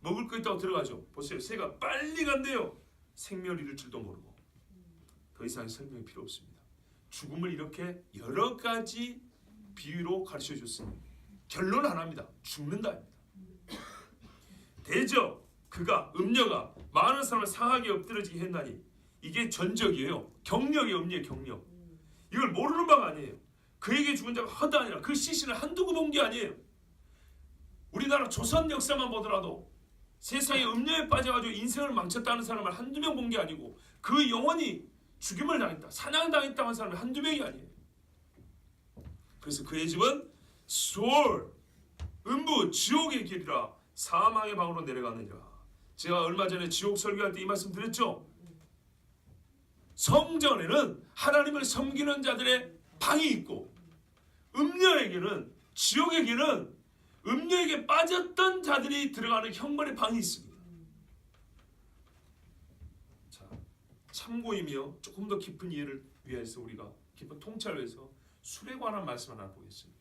먹을 거 있다고 들어가죠. 보세요. 새가 빨리 간대요. 생명을 잃을 줄도 모르고. 더 이상 설명이 필요 없습니다. 죽음을 이렇게 여러 가지 비유로 가르쳐 줬습니다. 결론 하나입니다. 죽는다입니다. 대저 그가 음녀가 많은 사람을 상하게 엎드러지게 했나니 이게 전적이에요. 경력이에요. 음녀의 경력. 이걸 모르는 바가 아니에요. 그에게 죽은 자가 허다 아니라 그 시신을 한두 번 본 게 아니에요. 우리나라 조선 역사만 보더라도 세상에 음녀에 빠져가지고 인생을 망쳤다는 사람을 한두 명 본 게 아니고 그 영혼이 죽임을 당했다, 사냥당했다는 사람이 한두 명이 아니에요. 그래서 그의 집은 수월, 음부, 지옥의 길이라 사망의 방으로 내려가느니라. 제가 얼마 전에 지옥 설교할 때 이 말씀 드렸죠. 성전에는 하나님을 섬기는 자들의 방이 있고 음녀에게는 지옥에게는 음녀에게 빠졌던 자들이 들어가는 형벌의 방이 있습니다. 자, 참고이며 조금 더 깊은 이해를 위해서 우리가 깊은 통찰을 위해서 술에 관한 말씀 하나 보겠습니다.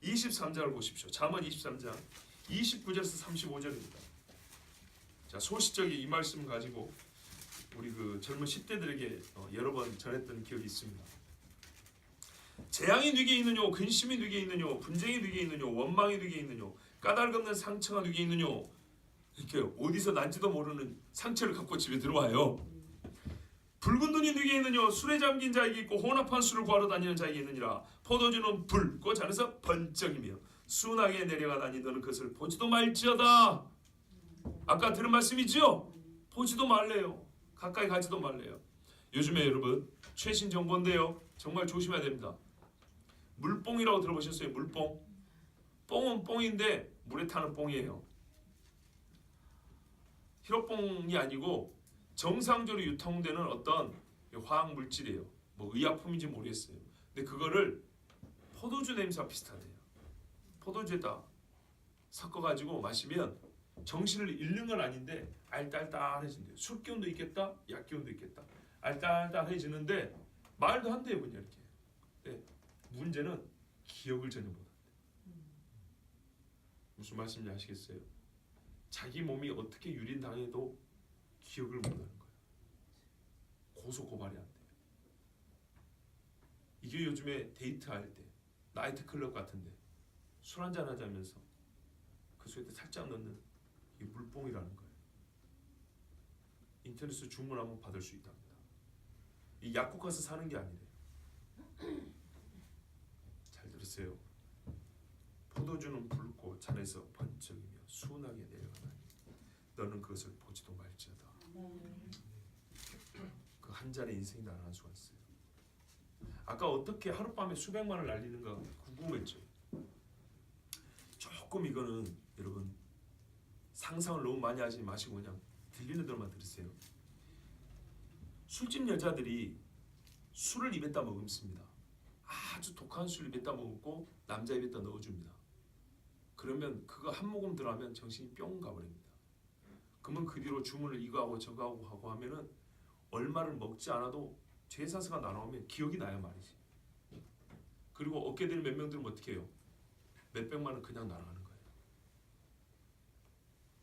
23장을 보십시오. 잠언 23장 29절에서 35절입니다. 자, 소시적인 이 말씀 가지고 우리 그 젊은 10대들에게 여러 번 전했던 기억이 있습니다. 재앙이 네게 있느뇨, 근심이 네게 있느뇨, 분쟁이 네게 있느뇨, 원망이 네게 있느뇨, 까닭 없는 상처가 네게 있느뇨. 이렇게 어디서 난지도 모르는 상처를 갖고 집에 들어와요. 붉은 눈이 네게 있느뇨, 술에 잠긴 자에게 있고 혼합한 술을 구하러 다니는 자에게 있느니라. 포도주는 붉고 잔에서 번쩍이며 순하게 내려가다니 너는 그것을 보지도 말지어다. 아까 들은 말씀이죠? 보지도 말래요. 가까이 가지도 말래요. 요즘에 여러분 최신 정보인데요. 정말 조심해야 됩니다. 물뽕이라고 들어보셨어요? 물뽕. 뽕은 뽕인데 물에 타는 뽕이에요. 히로뽕이 아니고 정상적으로 유통되는 어떤 화학 물질이에요. 뭐 의약품인지 모르겠어요. 근데 그거를 포도주 냄새와 비슷하대요. 포도주에다 섞어가지고 마시면 정신을 잃는 건 아닌데 알딸딸해진대요. 술 기운도 있겠다, 약 기운도 있겠다. 알딸딸해지는데 말도 안 돼요, 그냥 이렇게. 네. 문제는 기억을 전혀 못한대. 무슨 말씀인지 아시겠어요? 자기 몸이 어떻게 유린당해도 기억을 못하는 거예요. 고소 고발이 안 돼요. 이게 요즘에 데이트할 때 나이트 클럽 같은데 술 한잔 하자면서 그 속에 살짝 넣는 이 물뽕이라는 거예요. 인터넷에서 주문하면 받을 수 있답니다. 이 약국 가서 사는 게 아니래요. 잘 들으세요. 포도주는 붉고 잔에서 번쩍이며 순하게 내려가다니 너는 그것을 보지도 말지어다. 그 한 잔의 인생이 나눠 수가 있어요. 아까 어떻게 하룻밤에 수백만을 날리는가 궁금했죠. 조금 이거는 여러분 상상을 너무 많이 하지 마시고 그냥 들리는 대로만 들으세요. 술집 여자들이 술을 입에다 머금습니다. 아주 독한 술 입에다 머금고 남자 입에다 넣어줍니다. 그러면 그거 한 모금 들어가면 정신이 뿅 가버립니다. 그러면 그 뒤로 주문을 이거 하고 저거 하고 하면은 얼마를 먹지 않아도 죄사서가 나오면 기억이 나야 말이지. 그리고 얻게 될 몇 명들은 어떻게 해요? 몇 백만 원 그냥 날아가는 거예요.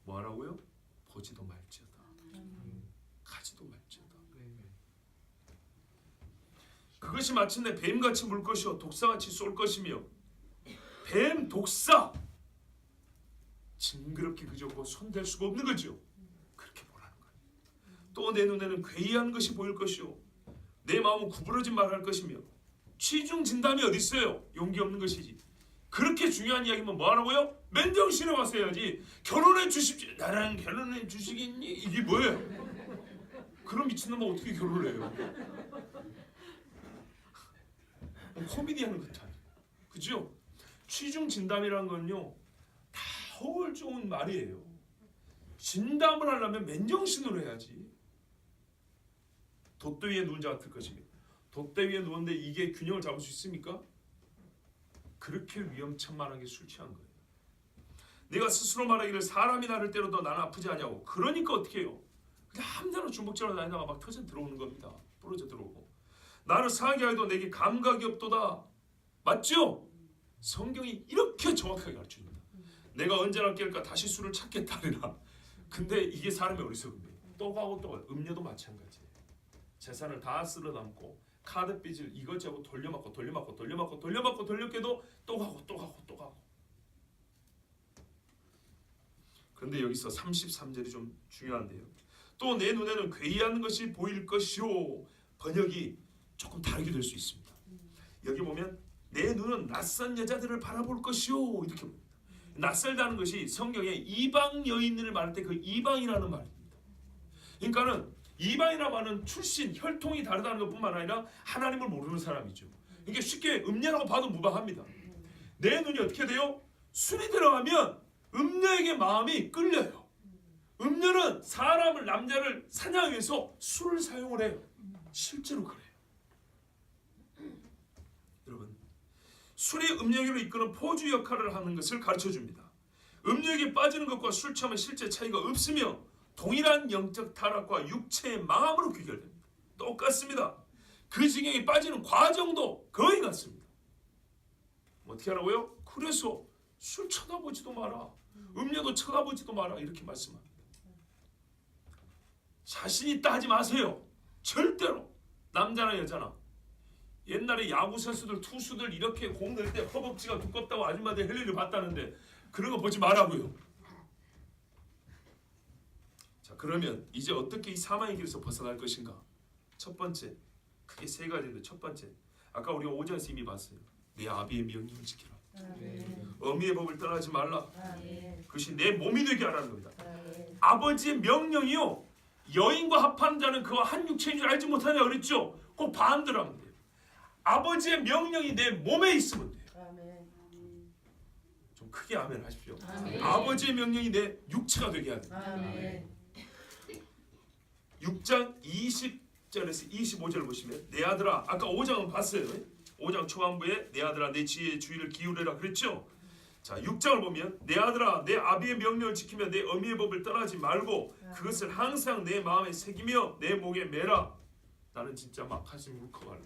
뭐 하라고요? 보지도 말지어다. 가지도 말지어다. 그것이 마침내 뱀같이 물 것이요 독사같이 쏠 것이며 뱀, 독사 징그럽게 그저고 손댈 수가 없는 거죠. 그렇게 보라는 거예요. 또 내 눈에는 괴이한 것이 보일 것이요 내 마음은 구부러진 말을 할 것이며 취중진담이 어디 있어요? 용기 없는 것이지. 그렇게 중요한 이야기면 뭐 하라고요? 맨정신에 와서 해야지. 결혼해 주십시오. 나랑 결혼해 주시겠니? 이게 뭐예요? 그런 미친놈은 어떻게 결혼을 해요? 코미디하는 것 같아요. 그죠? 취중진담이라는 건요 다 허울 좋은 말이에요. 진담을 하려면 맨정신으로 해야지. 돛대 위에 누운 자 같을 것이며 돛대 위에 누웠는데 이게 균형을 잡을 수 있습니까? 그렇게 위험천만하게 술 취한 거예요. 내가 스스로 말하기를 사람이 나를 때려도 나는 아프지 않냐고. 그러니까 어떻게 해요? 그냥 함대로 중복질하러 다니다가 막 터져 들어오는 겁니다. 부러져 들어오고. 나를 상하게 하여도 내게 감각이 없도다. 맞죠? 성경이 이렇게 정확하게 가르쳐줍니다. 내가 언제나 깰까 다시 술을 찾겠다 하리라. 근데 이게 사람의 어리석음이에요. 또 가고 또 가고. 음료도 마찬가지예요. 재산을 다 쓸어 담고 카드 빚을 이것저것 돌려막고 돌려막게도 또 가고. 그런데 여기서 33절이 좀 중요한데요. 또 내 눈에는 괴이한 것이 보일 것이요. 번역이 조금 다르게 될 수 있습니다. 여기 보면 내 눈은 낯선 여자들을 바라볼 것이요 이렇게 봅니다. 낯설다는 것이 성경에 이방 여인을 말할 때 그 이방이라는 말입니다. 그러니까는 이방이라는 말은 출신, 혈통이 다르다는 것뿐만 아니라 하나님을 모르는 사람이죠. 이게 쉽게 음녀라고 봐도 무방합니다. 내 눈이 어떻게 돼요? 술이 들어가면 음녀에게 마음이 끌려요. 음녀는 사람을, 남자를 사냥하기 위해서 술을 사용을 해요. 실제로 그래요. 여러분, 술이 음녀에게로 이끄는 포주 역할을 하는 것을 가르쳐줍니다. 음녀에게 빠지는 것과 술 취함의 실제 차이가 없으며 동일한 영적 타락과 육체의 망함으로 귀결됩니다. 똑같습니다. 그 지경에 빠지는 과정도 거의 같습니다. 어떻게 하라고요? 그래서 술 쳐다보지도 마라. 음료도 쳐다보지도 마라. 이렇게 말씀합니다. 자신 있다 하지 마세요. 절대로. 남자나 여자나. 옛날에 야구 선수들, 투수들 이렇게 공 넣을 때 허벅지가 두껍다고 아줌마들 헬리를 봤다는데 그런 거 보지 말라고요. 자, 그러면 이제 어떻게 이 사망의 길에서 벗어날 것인가? 첫 번째, 크게 세 가지인데 첫 번째, 아까 우리가 5장에서 이미 봤어요. 내 아비의 명령을 지키라. 어미의 법을 떠나지 말라. 그것이 내 몸이 되게 하라는 겁니다. 아버지의 명령이요, 여인과 합한 자는 그와 한 육체인 줄 알지 못하냐 그랬죠? 꼭 반대로 하면 돼요. 아버지의 명령이 내 몸에 있으면 돼요. 좀 크게 아멘 하십시오. 아버지의 명령이 내 육체가 되게 해야 돼요. 6장 20절에서 25절을 보시면 내 아들아, 아까 5장은 봤어요. 5장 초반부에 내 아들아 내 지혜에 주의를 기울여라 그랬죠. 자, 6장을 보면 내 아들아 내 아비의 명령을 지키며 내 어미의 법을 떠나지 말고 그것을 항상 내 마음에 새기며 내 목에 매라. 나는 진짜 막 가슴이 울컥하네.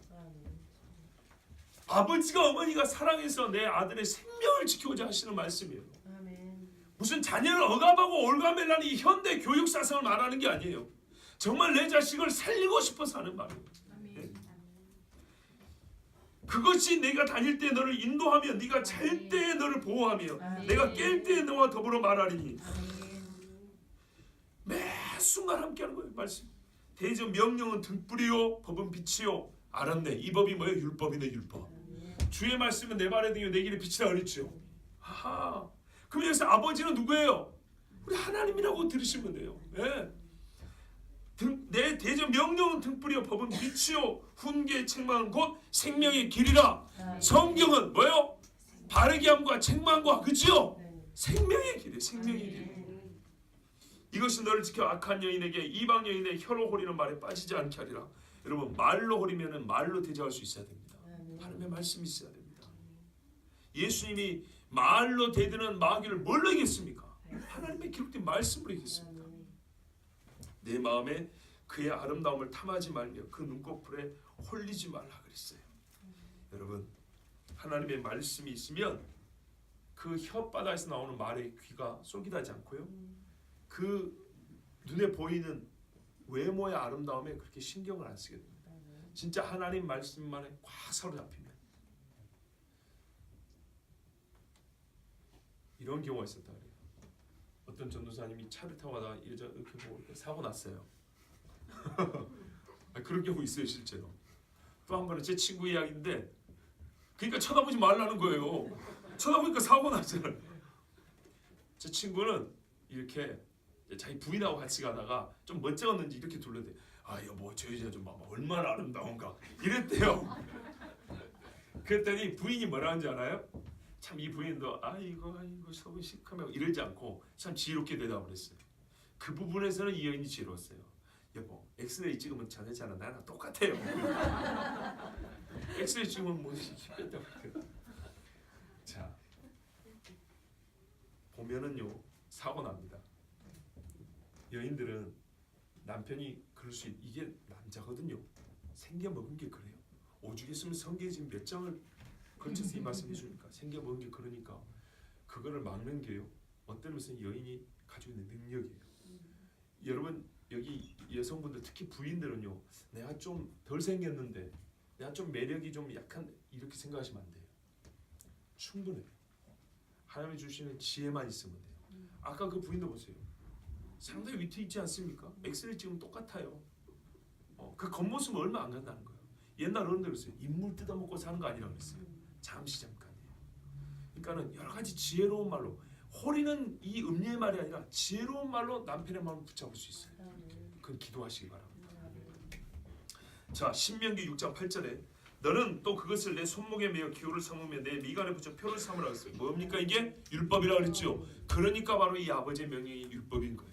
아버지가 어머니가 사랑해서 내 아들의 생명을 지키고자 하시는 말씀이에요. 무슨 자녀를 억압하고 올가매라는 이 현대 교육 사상을 말하는 게 아니에요. 정말 내 자식을 살리고 싶어서 하는 말이에요. 네? 그것이 내가 다닐 때 너를 인도하며 네가 잘 때 너를 보호하며 내가 깰 때 너와 더불어 말하리니. 매 순간 함께하는 거예요. 말씀. 대저 명령은 등불이요 법은 빛이요. 알았네. 이 법이 뭐예요? 율법이네. 율법. 주의 말씀은 내 발의 등이요 내 길의 빛이라 그랬죠. 하하. 그럼 여기서 아버지는 누구예요? 우리 하나님이라고 들으시면 돼요. 네. 내 대저 명령은 등불이요 법은 빛이요 훈계의 책망은 곧 생명의 길이라. 성경은 뭐예요? 바르게 함과 책망과, 그죠? 생명의 길이에요. 생명의 길. 이것이 너를 지켜 악한 여인에게 이방 여인의 혀로 호리는 말에 빠지지 않게 하리라. 여러분 말로 홀리면은 말로 대적할 수 있어야 됩니다. 하나님의 말씀이 있어야 됩니다. 예수님이 말로 대드는 마귀를 뭘로 이겼습니까? 하나님의 기록된 말씀으로 이겼습니다. 내 마음에 그의 아름다움을 탐하지 말며 그 눈꺼풀에 홀리지 말라 그랬어요. 여러분 하나님의 말씀이 있으면 그 혓바닥에서 나오는 말에 귀가 쏠깃하지 않고요. 그 눈에 보이는 외모의 아름다움에 그렇게 신경을 안 쓰게 됩니다. 진짜 하나님 말씀만에 꽉 사로잡히면 이런 경우가 있었다 그래요. 어떤 전도사님이 차를 타고 가다가 여자 이렇게 보고 사고 났어요. 그런 경우 있어요 실제로. 또 한 번은 제 친구 이야기인데 그러니까 쳐다보지 말라는 거예요. 쳐다보니까 사고 났잖아요. 제 친구는 이렇게 자기 부인하고 같이 가다가 좀 멋쩍었는지 이렇게 둘러대. 아 여보 저 여자 좀 봐봐 얼마나 아름다운가 이랬대요. 그랬더니 부인이 뭐라 하는지 알아요? 참 이 부인도 아이고 속이 시커매고 이러지 않고 참 지혜롭게 대답을 했어요. 그 부분에서는 이 여인이 지혜로웠어요. 여보 엑스레이 찍으면 자네잖아 나랑 똑같아요. 엑스레이 찍으면 뭐지 뺐다고. 자 보면은요 사고 납니다. 여인들은 남편이 그럴 수 이게 남자거든요. 생겨 먹은 게 그래요. 오죽했으면 성경에 지금 몇 장을 걸쳐서 이 말씀 해주니까 생겨 먹은 게 그러니까 그거를 막는 게요. 어떤 것은 여인이 가지고 있는 능력이에요. 여러분 여기 여성분들 특히 부인들은요. 내가 좀 덜 생겼는데 내가 좀 매력이 좀 약한 이렇게 생각하시면 안 돼요. 충분해요. 하나님이 주시는 지혜만 있으면 돼요. 아까 그 부인도 보세요. 상당히 위트 있지 않습니까? 엑스레이 찍으면 똑같아요. 그 겉모습은 얼마 안 간다는 거예요. 옛날 어른들 그랬어요. 인물 뜯어먹고 사는 거 아니라고 그랬어요. 잠깐이에요. 그러니까는 여러 가지 지혜로운 말로 홀리는 이 음료의 말이 아니라 지혜로운 말로 남편의 마음을 붙잡을 수 있어요. 그건 기도하시기 바랍니다. 자 신명기 6장 8절에 너는 또 그것을 내 손목에 매어 기호를 삼으며 내 미간에 붙여 표를 삼으라 했어요. 뭡니까 이게? 율법이라 그랬죠. 그러니까 바로 이 아버지의 명령이 율법인 거예요.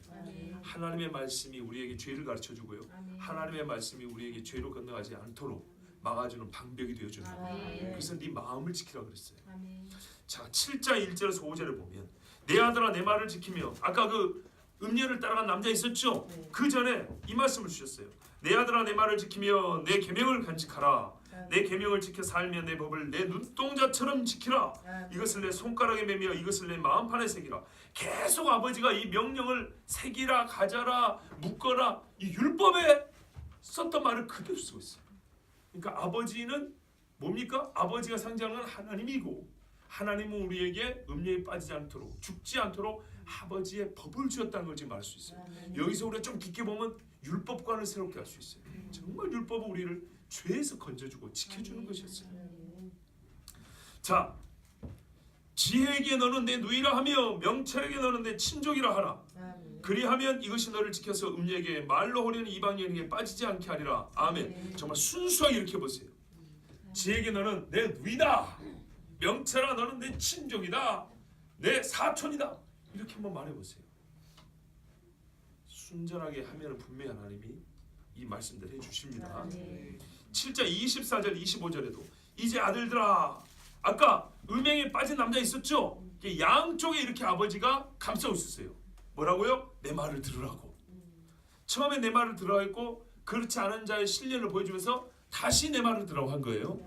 하나님의 말씀이 우리에게 죄를 가르쳐주고요. 하나님의 말씀이 우리에게 죄로 건너가지 않도록 막아주는 방벽이 되어주는 거예요. 그래서 네 마음을 지키라 그랬어요. 자 7장 1절에서 5절을 보면 내 아들아 내 말을 지키며 아까 그 음녀를 따라간 남자 있었죠? 그 전에 이 말씀을 주셨어요. 내 아들아 내 말을 지키며 내 계명을 간직하라. 내 계명을 지켜 살며 내 법을 내 눈동자처럼 지키라. 이것을 내 손가락에 매며 이것을 내 마음판에 새기라. 계속 아버지가 이 명령을 새기라, 가져라, 묶어라 이 율법에 썼던 말을 그대로 쓰고 있어요. 그러니까 아버지는 뭡니까? 아버지가 상징하는 건 하나님이고 하나님은 우리에게 음녀에 빠지지 않도록 죽지 않도록 아버지의 법을 주었다는 걸 지금 알 수 있어요. 여기서 우리가 좀 깊게 보면 율법관을 새롭게 할 수 있어요. 정말 율법은 우리를 죄에서 건져주고 지켜주는 것이었어요. 자, 지혜에게 너는 내 누이라 하며 명철에게 너는 내 친족이라 하라. 그리하면 이것이 너를 지켜서 음녀에게 말로 홀리는 이방 여인에게 빠지지 않게 하리라. 아멘. 정말 순수하게 이렇게 보세요. 지혜에게 너는 내 누이다. 명철아 너는 내 친족이다. 내 사촌이다. 이렇게 한번 말해보세요. 순전하게 하면 분명히 하나님이 이 말씀들 해주십니다. 7장 24절 25절에도 이제 아들들아 아까 음행에 빠진 남자 있었죠? 양쪽에 이렇게 아버지가 감싸고 있었어요. 뭐라고요? 내 말을 들으라고. 처음에 내 말을 들으라고 했고 그렇지 않은 자의 신뢰를 보여주면서 다시 내 말을 들으라고 한 거예요.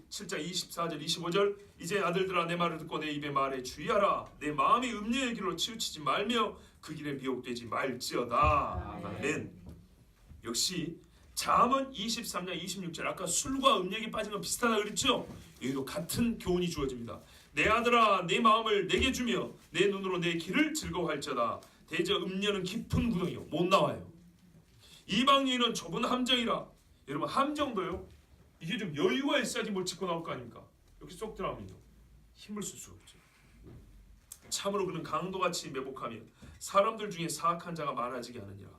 7장 24절 25절 이제 아들들아 내 말을 듣고 내 입에 말해 주의하라. 내 마음이 음녀의 길로 치우치지 말며 그 길에 미혹되지 말지어다. 아멘. 역시 잠언 23장 26절 아까 술과 음욕에 빠진 건 비슷하다 그랬죠? 여기도 같은 교훈이 주어집니다. 내 아들아 내 마음을 내게 주며 내 눈으로 내 길을 즐거워할지어다. 대저 음녀는 깊은 구덩이요 못 나와요. 이방 여인은 좁은 함정이라. 여러분 함정도요 이게 좀 여유가 있어야지 뭘 짚고 나올 거 아닙니까? 여기 쏙 들어가면요 힘을 쓸 수가 없죠. 참으로 그는 강도같이 매복하며 사람들 중에 사악한 자가 많아지게 하느니라.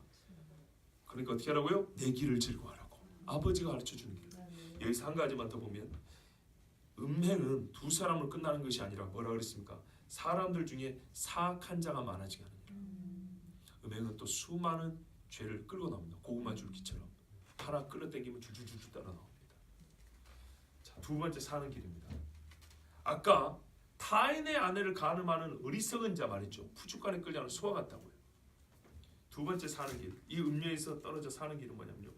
그러니까 어떻게 하라고요? 내 길을 즐거워하라고. 아버지가 가르쳐주는 길. 여기서 한 가지만 더 보면 음행은 두 사람으로 끝나는 것이 아니라 뭐라 그랬습니까? 사람들 중에 사악한 자가 많아지게 하느니라. 음행은 또 수많은 죄를 끌고 나옵니다. 고구마 줄기처럼. 하나 끌어당기면 줄줄줄 따라 나옵니다. 자, 두 번째 사는 길입니다. 아까 타인의 아내를 간음하는 어리석은 자 말이죠. 푸주간에 끌려가는 소와 같다고요. 두 번째 사는 길, 이 음녀에서 떨어져 사는 길은 뭐냐면요.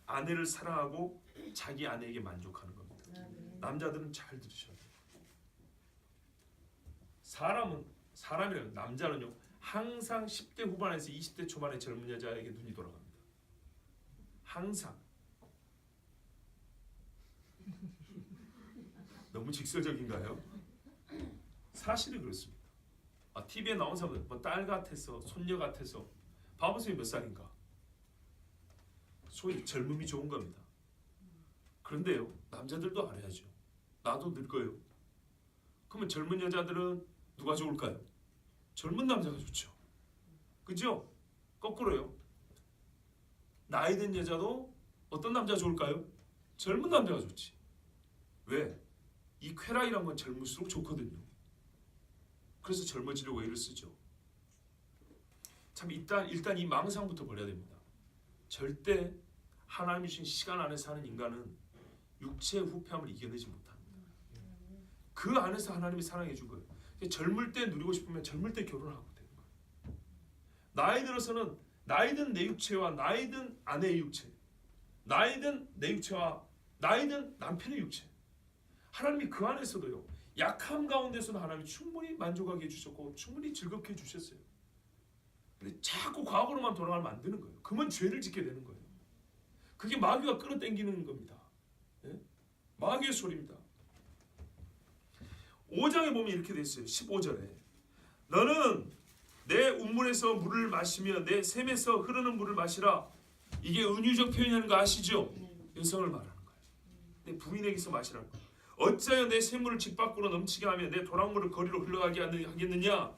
아내를 사랑하고 자기 아내에게 만족하는 겁니다. 남자들은 잘 들으셔야 돼요. 사람이라는 남자는요. 항상 10대 후반에서 20대 초반의 젊은 여자에게 눈이 돌아갑니다. 항상. 너무 직설적인가요? 사실이 그렇습니다. TV에 나온 사람들 딸 같아서 손녀 같아서 봐보세요. 몇 살인가? 소위 젊음이 좋은 겁니다. 그런데요. 남자들도 알아야죠. 나도 늙어요. 그러면 젊은 여자들은 누가 좋을까요? 젊은 남자가 좋죠. 그죠? 거꾸로요. 나이 든 여자도 어떤 남자 좋을까요? 젊은 남자가 좋지. 왜? 이 쾌락이란 건 젊을수록 좋거든요. 그래서 젊어지려고 애를 쓰죠. 참 일단 이 망상부터 버려야 됩니다. 절대 하나님이 주신 시간 안에 사는 인간은 육체의 후패함을 이겨내지 못합니다. 그 안에서 하나님이 사랑해 준 거예요. 젊을 때 누리고 싶으면 젊을 때 결혼을 하고 되는 거예요. 나이 들어서는 나이든 내 육체와 나이든 아내의 육체, 나이든 내 육체와 나이든 남편의 육체, 하나님이 그 안에서도요. 약함 가운데서도 하나님이 충분히 만족하게 해주셨고 충분히 즐겁게 해주셨어요. 근데 자꾸 과거로만 돌아가면 안 되는 거예요. 그러면 죄를 짓게 되는 거예요. 그게 마귀가 끌어당기는 겁니다. 예? 마귀의 소리입니다. 5장에 보면 이렇게 돼 있어요. 15절에 너는 내 운물에서 물을 마시며 내 샘에서 흐르는 물을 마시라. 이게 은유적 표현이라는 거 아시죠? 여성을 말하는 거예요. 내 부인에게서 마시라는 거예요. 어찌하여 내 샘물을 집 밖으로 넘치게 하며 내 도랑물을 거리로 흘러가게 하겠느냐?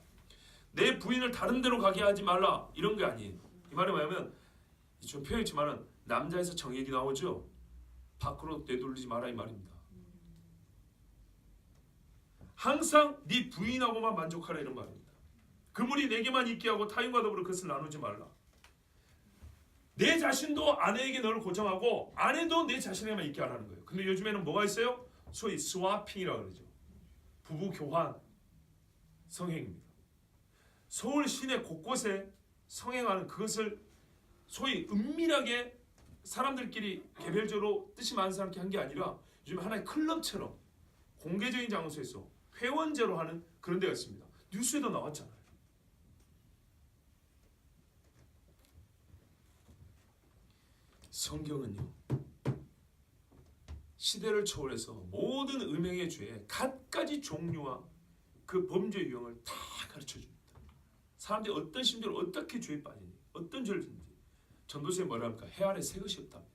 내 부인을 다른 데로 가게 하지 말라. 이런 게 아니에요. 이 말이 뭐냐면 좀 표현했지만은 남자에서 정액이 나오죠. 밖으로 내돌리지 마라 이 말입니다. 항상 네 부인하고만 만족하라 이런 말입니다. 그물이 내게만 있게 하고 타인과 더불어 그것을 나누지 말라. 내 자신도 아내에게 너를 고정하고 아내도 내 자신에게만 있게 하라는 거예요. 근데 요즘에는 뭐가 있어요? 소위 스와핑이라고 그러죠. 부부 교환 성행입니다. 서울 시내 곳곳에 성행하는 그것을 소위 은밀하게 사람들끼리 개별적으로 뜻이 많은 사람께 한 게 아니라 요즘 하나의 클럽처럼 공개적인 장소에서 회원제로 하는 그런 데가 있습니다. 뉴스에도 나왔잖아요. 성경은요. 시대를 초월해서 모든 음행의 죄의 갖가지 종류와 그 범죄 유형을 다 가르쳐줍니다. 사람들이 어떤 심리로 어떻게 죄에 빠지니 어떤 죄를 짓는지 전도서에 뭐라 합니까? 해 아래 새 것이 없답니다.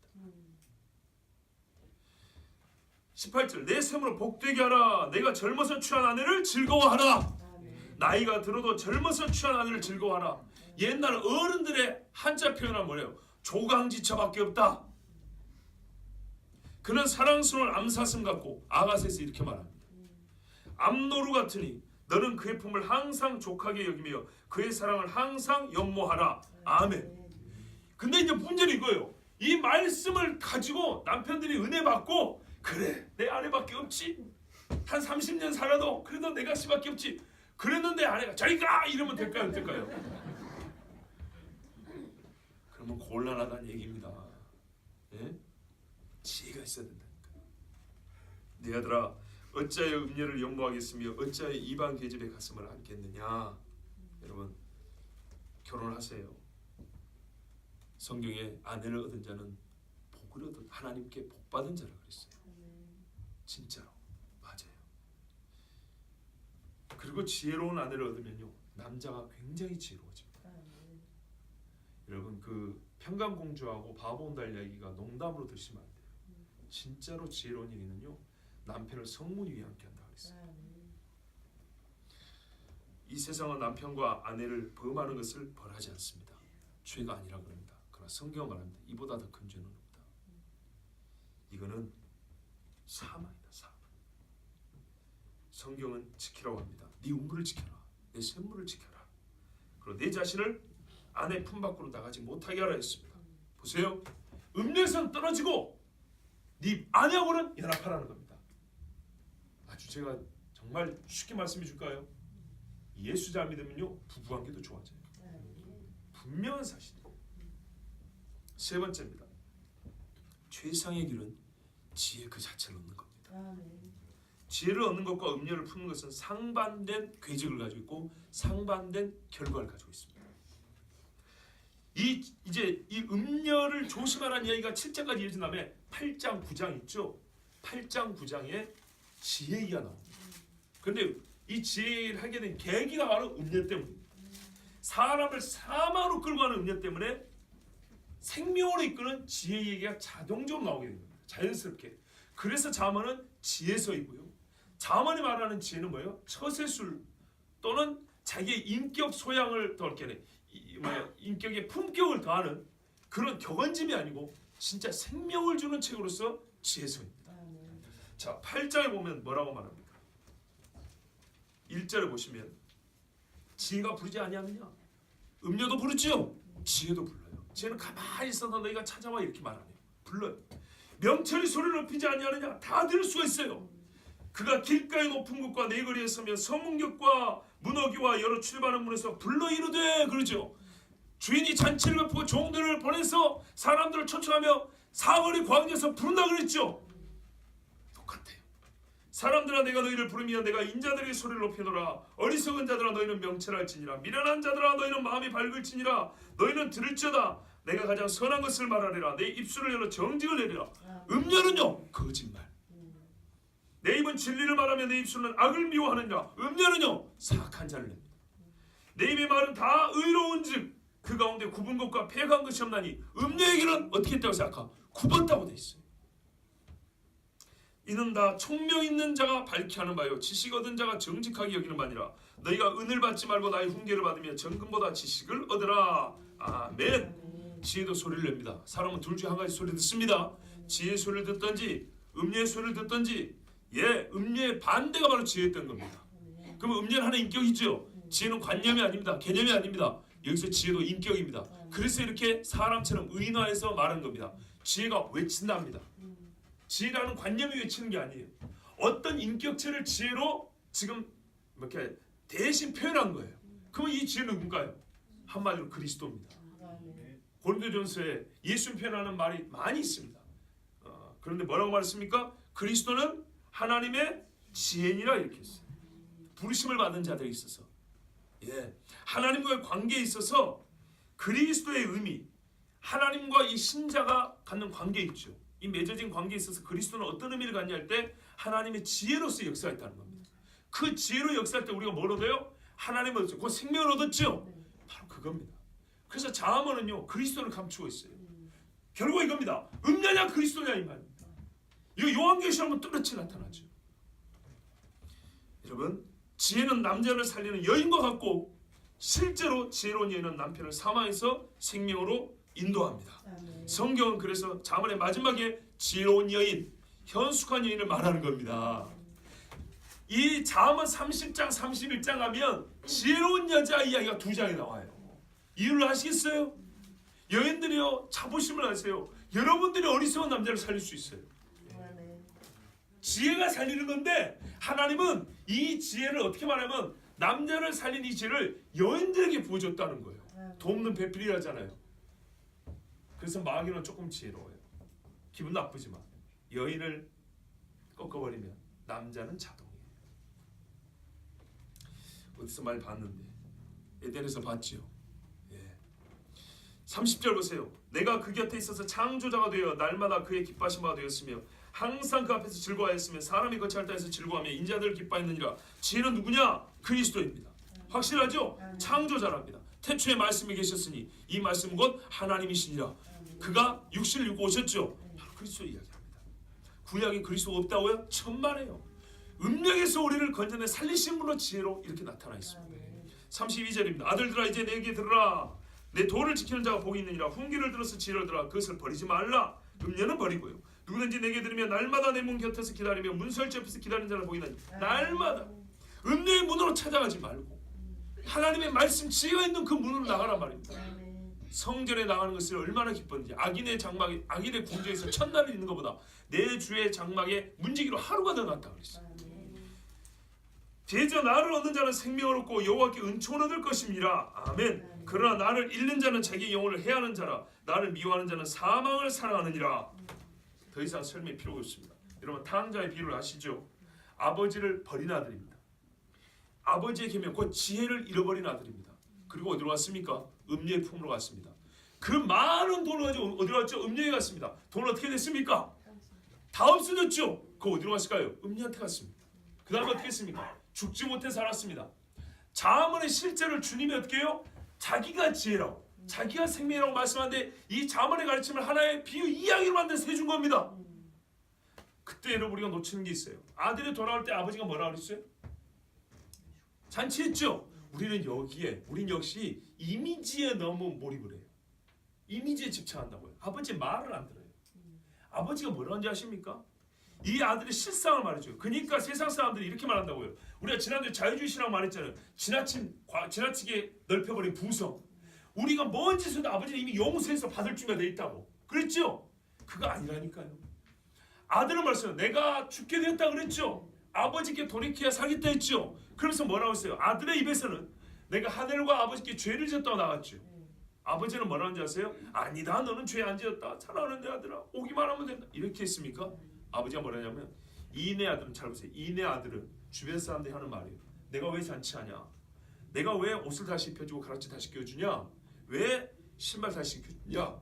18절 내 샘으로 복되게 하라. 내가 젊어서 취한 아내를 즐거워하라. 나이가 들어도 젊어서 취한 아내를 즐거워하라. 옛날 어른들의 한자 표현은 뭐래요? 조강지처밖에 없다. 그는 사랑스러운 암사슴 같고 아가세에서 이렇게 말합니다. 암노루 같으니 너는 그의 품을 항상 족하게 여기며 그의 사랑을 항상 연모하라. 아멘. 근데 이제 문제는 이거예요. 이 말씀을 가지고 남편들이 은혜 받고 그래 내 아내밖에 없지. 한 30년 살아도 그래도 내가 씨밖에 없지. 그랬는데 아내가 저리 가 이러면 될까요? 어떨까요? 그러면 곤란하다는 얘기입니다. 예? 지혜가 있어야 된다니까요. 네 아들아 어찌하여 음녀를 연모하겠으며 어찌하여 이방 계집의 가슴을 안겠느냐. 여러분 결혼하세요. 성경에 아내를 얻은 자는 복을 얻은 하나님께 복 받은 자라 그랬어요. 진짜로 맞아요. 그리고 지혜로운 아내를 얻으면요 남자가 굉장히 지혜로워집니다. 여러분 그 평강공주하고 바보 온달 이야기가 농담으로 드시면 안 돼요. 진짜로 지혜로운 일은요 남편을 성문 위에 앉게 한다 그랬어요. 이 세상은 남편과 아내를 범하는 것을 벌하지 않습니다. 죄가 아니라 그럽니다. 그러나 성경은 말합니다. 이보다 더 큰 죄는 없다. 이거는 사망이다. 사망. 성경은 지키라고 합니다. 네 운물을 지켜라. 내 샘물을 지켜라. 그리고 내 자신을 아내 품 밖으로 나가지 못하게 하라 했습니다. 보세요. 음료에서는 떨어지고 네 아내하고는 연합하라는 겁니다. 아주 제가 정말 쉽게 말씀해 줄까요? 예수 잘 믿으면요 부부관계도 좋아져요. 분명한 사실이에요. 세 번째입니다. 최상의 길은 지혜 그 자체를 얻는 겁니다. 지혜를 얻는 것과 음료를 푸는 것은 상반된 궤적을 가지고 있고 상반된 결과를 가지고 있습니다. 이제 이 음료를 조심하라는 이야기가 7장까지 이어진 다음에 8장 9장 있죠. 8장 9장에 지혜 얘기가 나옵니다. 그런데 이 지혜를 하게 된 계기가 바로 음료 때문입니다. 사람을 사망으로 끌고 가는 음료 때문에 생명으로 이끄는 지혜 얘기가 자동적으로 나오게 됩니다. 자연스럽게. 그래서 잠언은 지혜서이고요. 잠언이 말하는 지혜는 뭐예요? 처세술 또는 자기의 인격 소양을 더 이렇게 인격의 품격을 더하는 그런 격언짐이 아니고 진짜 생명을 주는 책으로서 지혜서입니다. 자, 8장에 보면 뭐라고 말합니까? 1절에 보시면 지혜가 부르지 아니하느냐? 음료도 부르지요. 지혜도 불러요. 지혜는 가만히 있어도 너희가 찾아와 이렇게 말하네요. 불러요. 명철이 소리를 높이지 아니하느냐? 다 들을 수가 있어요. 그가 길가의 높은 곳과 네거리에 서며 서문격과 문어기와 여러 출발하는 문에서 불러 이르되 그러죠. 주인이 잔치를 베푸고 종들을 보내서 사람들을 초청하며 사거리 광야에서 부른다 그랬죠. 똑같아요. 사람들아 내가 너희를 부르며 내가 인자들에게 소리를 높이노라. 어리석은 자들아 너희는 명철할지니라. 미련한 자들아 너희는 마음이 밝을지니라. 너희는 들을지어다. 내가 가장 선한 것을 말하리라. 내 입술을 열어 정직을 내리라. 음료는요 거짓말. 내 입은 진리를 말하며 내 입술은 악을 미워하느니라. 음료는요 사악한 자를 냅니다. 내 입의 말은 다 의로운즉 그 가운데 굽은 것과 패간 것이 없나니 음료에게는 어떻게 했다고 생각하? 굽었다고 돼 있어요. 이는 다 총명 있는 자가 밝게 하는 바요 지식 얻은 자가 정직하게 여기는 바니라. 너희가 은을 받지 말고 나의 훈계를 받으며 정금보다 지식을 얻으라. 아멘. 지혜도 소리를 냅니다. 사람은 둘 중 한 가지 소리 듣습니다. 지혜의 소리를 듣든지 음료의 소리를 듣든지. 음료의 반대가 바로 지혜였던 겁니다. 그럼 음료는 하나의 인격이죠. 지혜는 관념이 아닙니다. 개념이 아닙니다. 여기서 지혜도 인격입니다. 그래서 이렇게 사람처럼 의인화해서 말한 겁니다. 지혜가 외친답니다. 지혜라는 관념이 외치는 게 아니에요. 어떤 인격체를 지혜로 지금 이렇게 대신 표현한 거예요. 그럼 이 지혜는 누군가요? 한마디로 그리스도입니다. 고린도전서에 예수님 표현하는 말이 많이 있습니다. 그런데 뭐라고 말했습니까? 그리스도는 하나님의 지혜니라 이렇게 했어요. 부르심을 받은 자들이 있어서 하나님과의 관계에 있어서 그리스도의 의미, 하나님과 이 신자가 갖는 관계에 있죠. 이 맺어진 관계에 있어서 그리스도는 어떤 의미를 갖냐 할 때 하나님의 지혜로서 역사했다는 겁니다. 그 지혜로 역사할 때 우리가 뭘 얻어요? 하나님을 얻었죠. 그 생명을 얻었죠. 바로 그겁니다. 그래서 잠언은요 그리스도를 감추고 있어요. 결국 이겁니다. 음료냐 그리스도냐 이 말입니다. 이거 요한계시록은 뚜렷이 나타나죠. 여러분 지혜는 남자를 살리는 여인과 같고 실제로 지혜로운 여인은 남편을 사망해서 생명으로 인도합니다. 성경은 그래서 잠언의 마지막에 지혜로운 여인, 현숙한 여인을 말하는 겁니다. 이 잠언 30장 31장 하면 지혜로운 여자 이야기가 2장에 나와요. 이유를 아시겠어요? 여인들이요 자부심을 하세요. 여러분들이 어리석은 남자를 살릴 수 있어요. 지혜가 살리는 건데 하나님은 이 지혜를 어떻게 말하면 남자를 살린 이 지혜를 여인들에게 부어줬다는 거예요. 돕는 배필이라잖아요. 그래서 마귀는 조금 지혜로워요. 기분 나쁘지만 여인을 꺾어버리면 남자는 자동이에요. 어디서 많이 봤는데 에덴에서 봤죠. 30절 보세요. 내가 그 곁에 있어서 창조자가 되어 날마다 그의 기뻐하신 바가 되었으며 항상 그 앞에서 즐거워했으며 사람이 거처할 때에서 즐거워하며 인자들을 기뻐했느니라. 지혜는 누구냐? 그리스도입니다. 확실하죠? 창조자랍니다. 태초에 말씀이 계셨으니 이 말씀은 곧 하나님이시니라. 그가 육신을 입고 오셨죠. 바로 그리스도 이야기합니다. 구약에 그리스도가 없다고요? 천만에요. 음력에서 우리를 건져내 살리신 분으로 지혜로 이렇게 나타나 있습니다. 32절입니다. 아들들아 이제 내게 들으라. 내 도를 지키는 자가 복이 있느니라. 훈계를 들어서 지혜를 들어 그것을 버리지 말라. 음료는 버리고요. 누구든지 내게 들으면 날마다 내 문 곁에서 기다리며 문설주 옆에서 기다리는 자를 복이 있나니. 날마다 음료의 문으로 찾아가지 말고 하나님의 말씀 지혜가 있는 그 문으로 나가란 말입니다. 성전에 나가는 것을 얼마나 기뻤는지. 악인의 장막에, 악인의 궁정에서 첫날을 있는 것보다 내 주의 장막에 문지기로 하루가 더 낫다 그랬어요. 대저 나를 얻는 자는 생명을 얻고 여호와께 은총을 얻을 것임이라. 아멘. 그러나 나를 잃는 자는 자기 영혼을 해하는 자라. 나를 미워하는 자는 사망을 사랑하느니라. 더 이상 설명이 필요가 없습니다. 여러분 탕자의 비유를 아시죠? 아버지를 버린 아들입니다. 아버지의 계명 곧 지혜를 잃어버린 아들입니다. 그리고 어디로 갔습니까? 음녀의 품으로 갔습니다. 그 많은 돈을 가지고 어디로 갔죠? 음녀에 갔습니다. 돈은 어떻게 됐습니까? 다 없어졌죠? 그거 어디로 갔을까요? 음녀한테 갔습니다. 그 다음에 어떻게 했습니까? 죽지 못해 살았습니다. 잠언의 실제를 주님이 어떻게 해요? 자기가 지혜라고, 자기가 생명이라고 말씀하는데 이 잠언의 가르침을 하나의 비유 이야기로 만들어서 해준 겁니다. 그때 여러분 우리가 놓치는 게 있어요. 아들이 돌아올 때 아버지가 뭐라 그랬어요? 잔치했죠? 우리는 여기에, 우린 역시 이미지에 너무 몰입을 해요. 이미지에 집착한다고요. 아버지 말을 안 들어요. 아버지가 뭐라는지 아십니까? 이 아들의 실상을 말해줘요. 그러니까 세상 사람들이 이렇게 말한다고요. 우리가 지난주에 자유주의시라고 말했잖아요. 지나치게 넓혀버린 부성. 우리가 뭔 짓을 해도 아버지는 이미 용서해서 받을 준비가 돼 있다고 그랬죠? 그거 아니라니까요. 아들은 말했어요. 내가 죽게 되었다 그랬죠? 아버지께 돌이켜야 살겠다 했죠? 그러면서 뭐라고 했어요? 아들의 입에서는 내가 하늘과 아버지께 죄를 졌다고 나왔죠. 아버지는 뭐라는지 아세요? 아니다, 너는 죄 안 지었다. 사랑하는 내 아들아, 오기만 하면 된다. 이렇게 했습니까? 아버지가 뭐라냐면 이내 아들은, 잘 보세요. 이내 아들은 주변 사람들이 하는 말이에요. 내가 왜 잔치하냐? 내가 왜 옷을 다시 입혀주고 가락지 다시 끼워주냐? 왜 신발 다시 신겨주냐?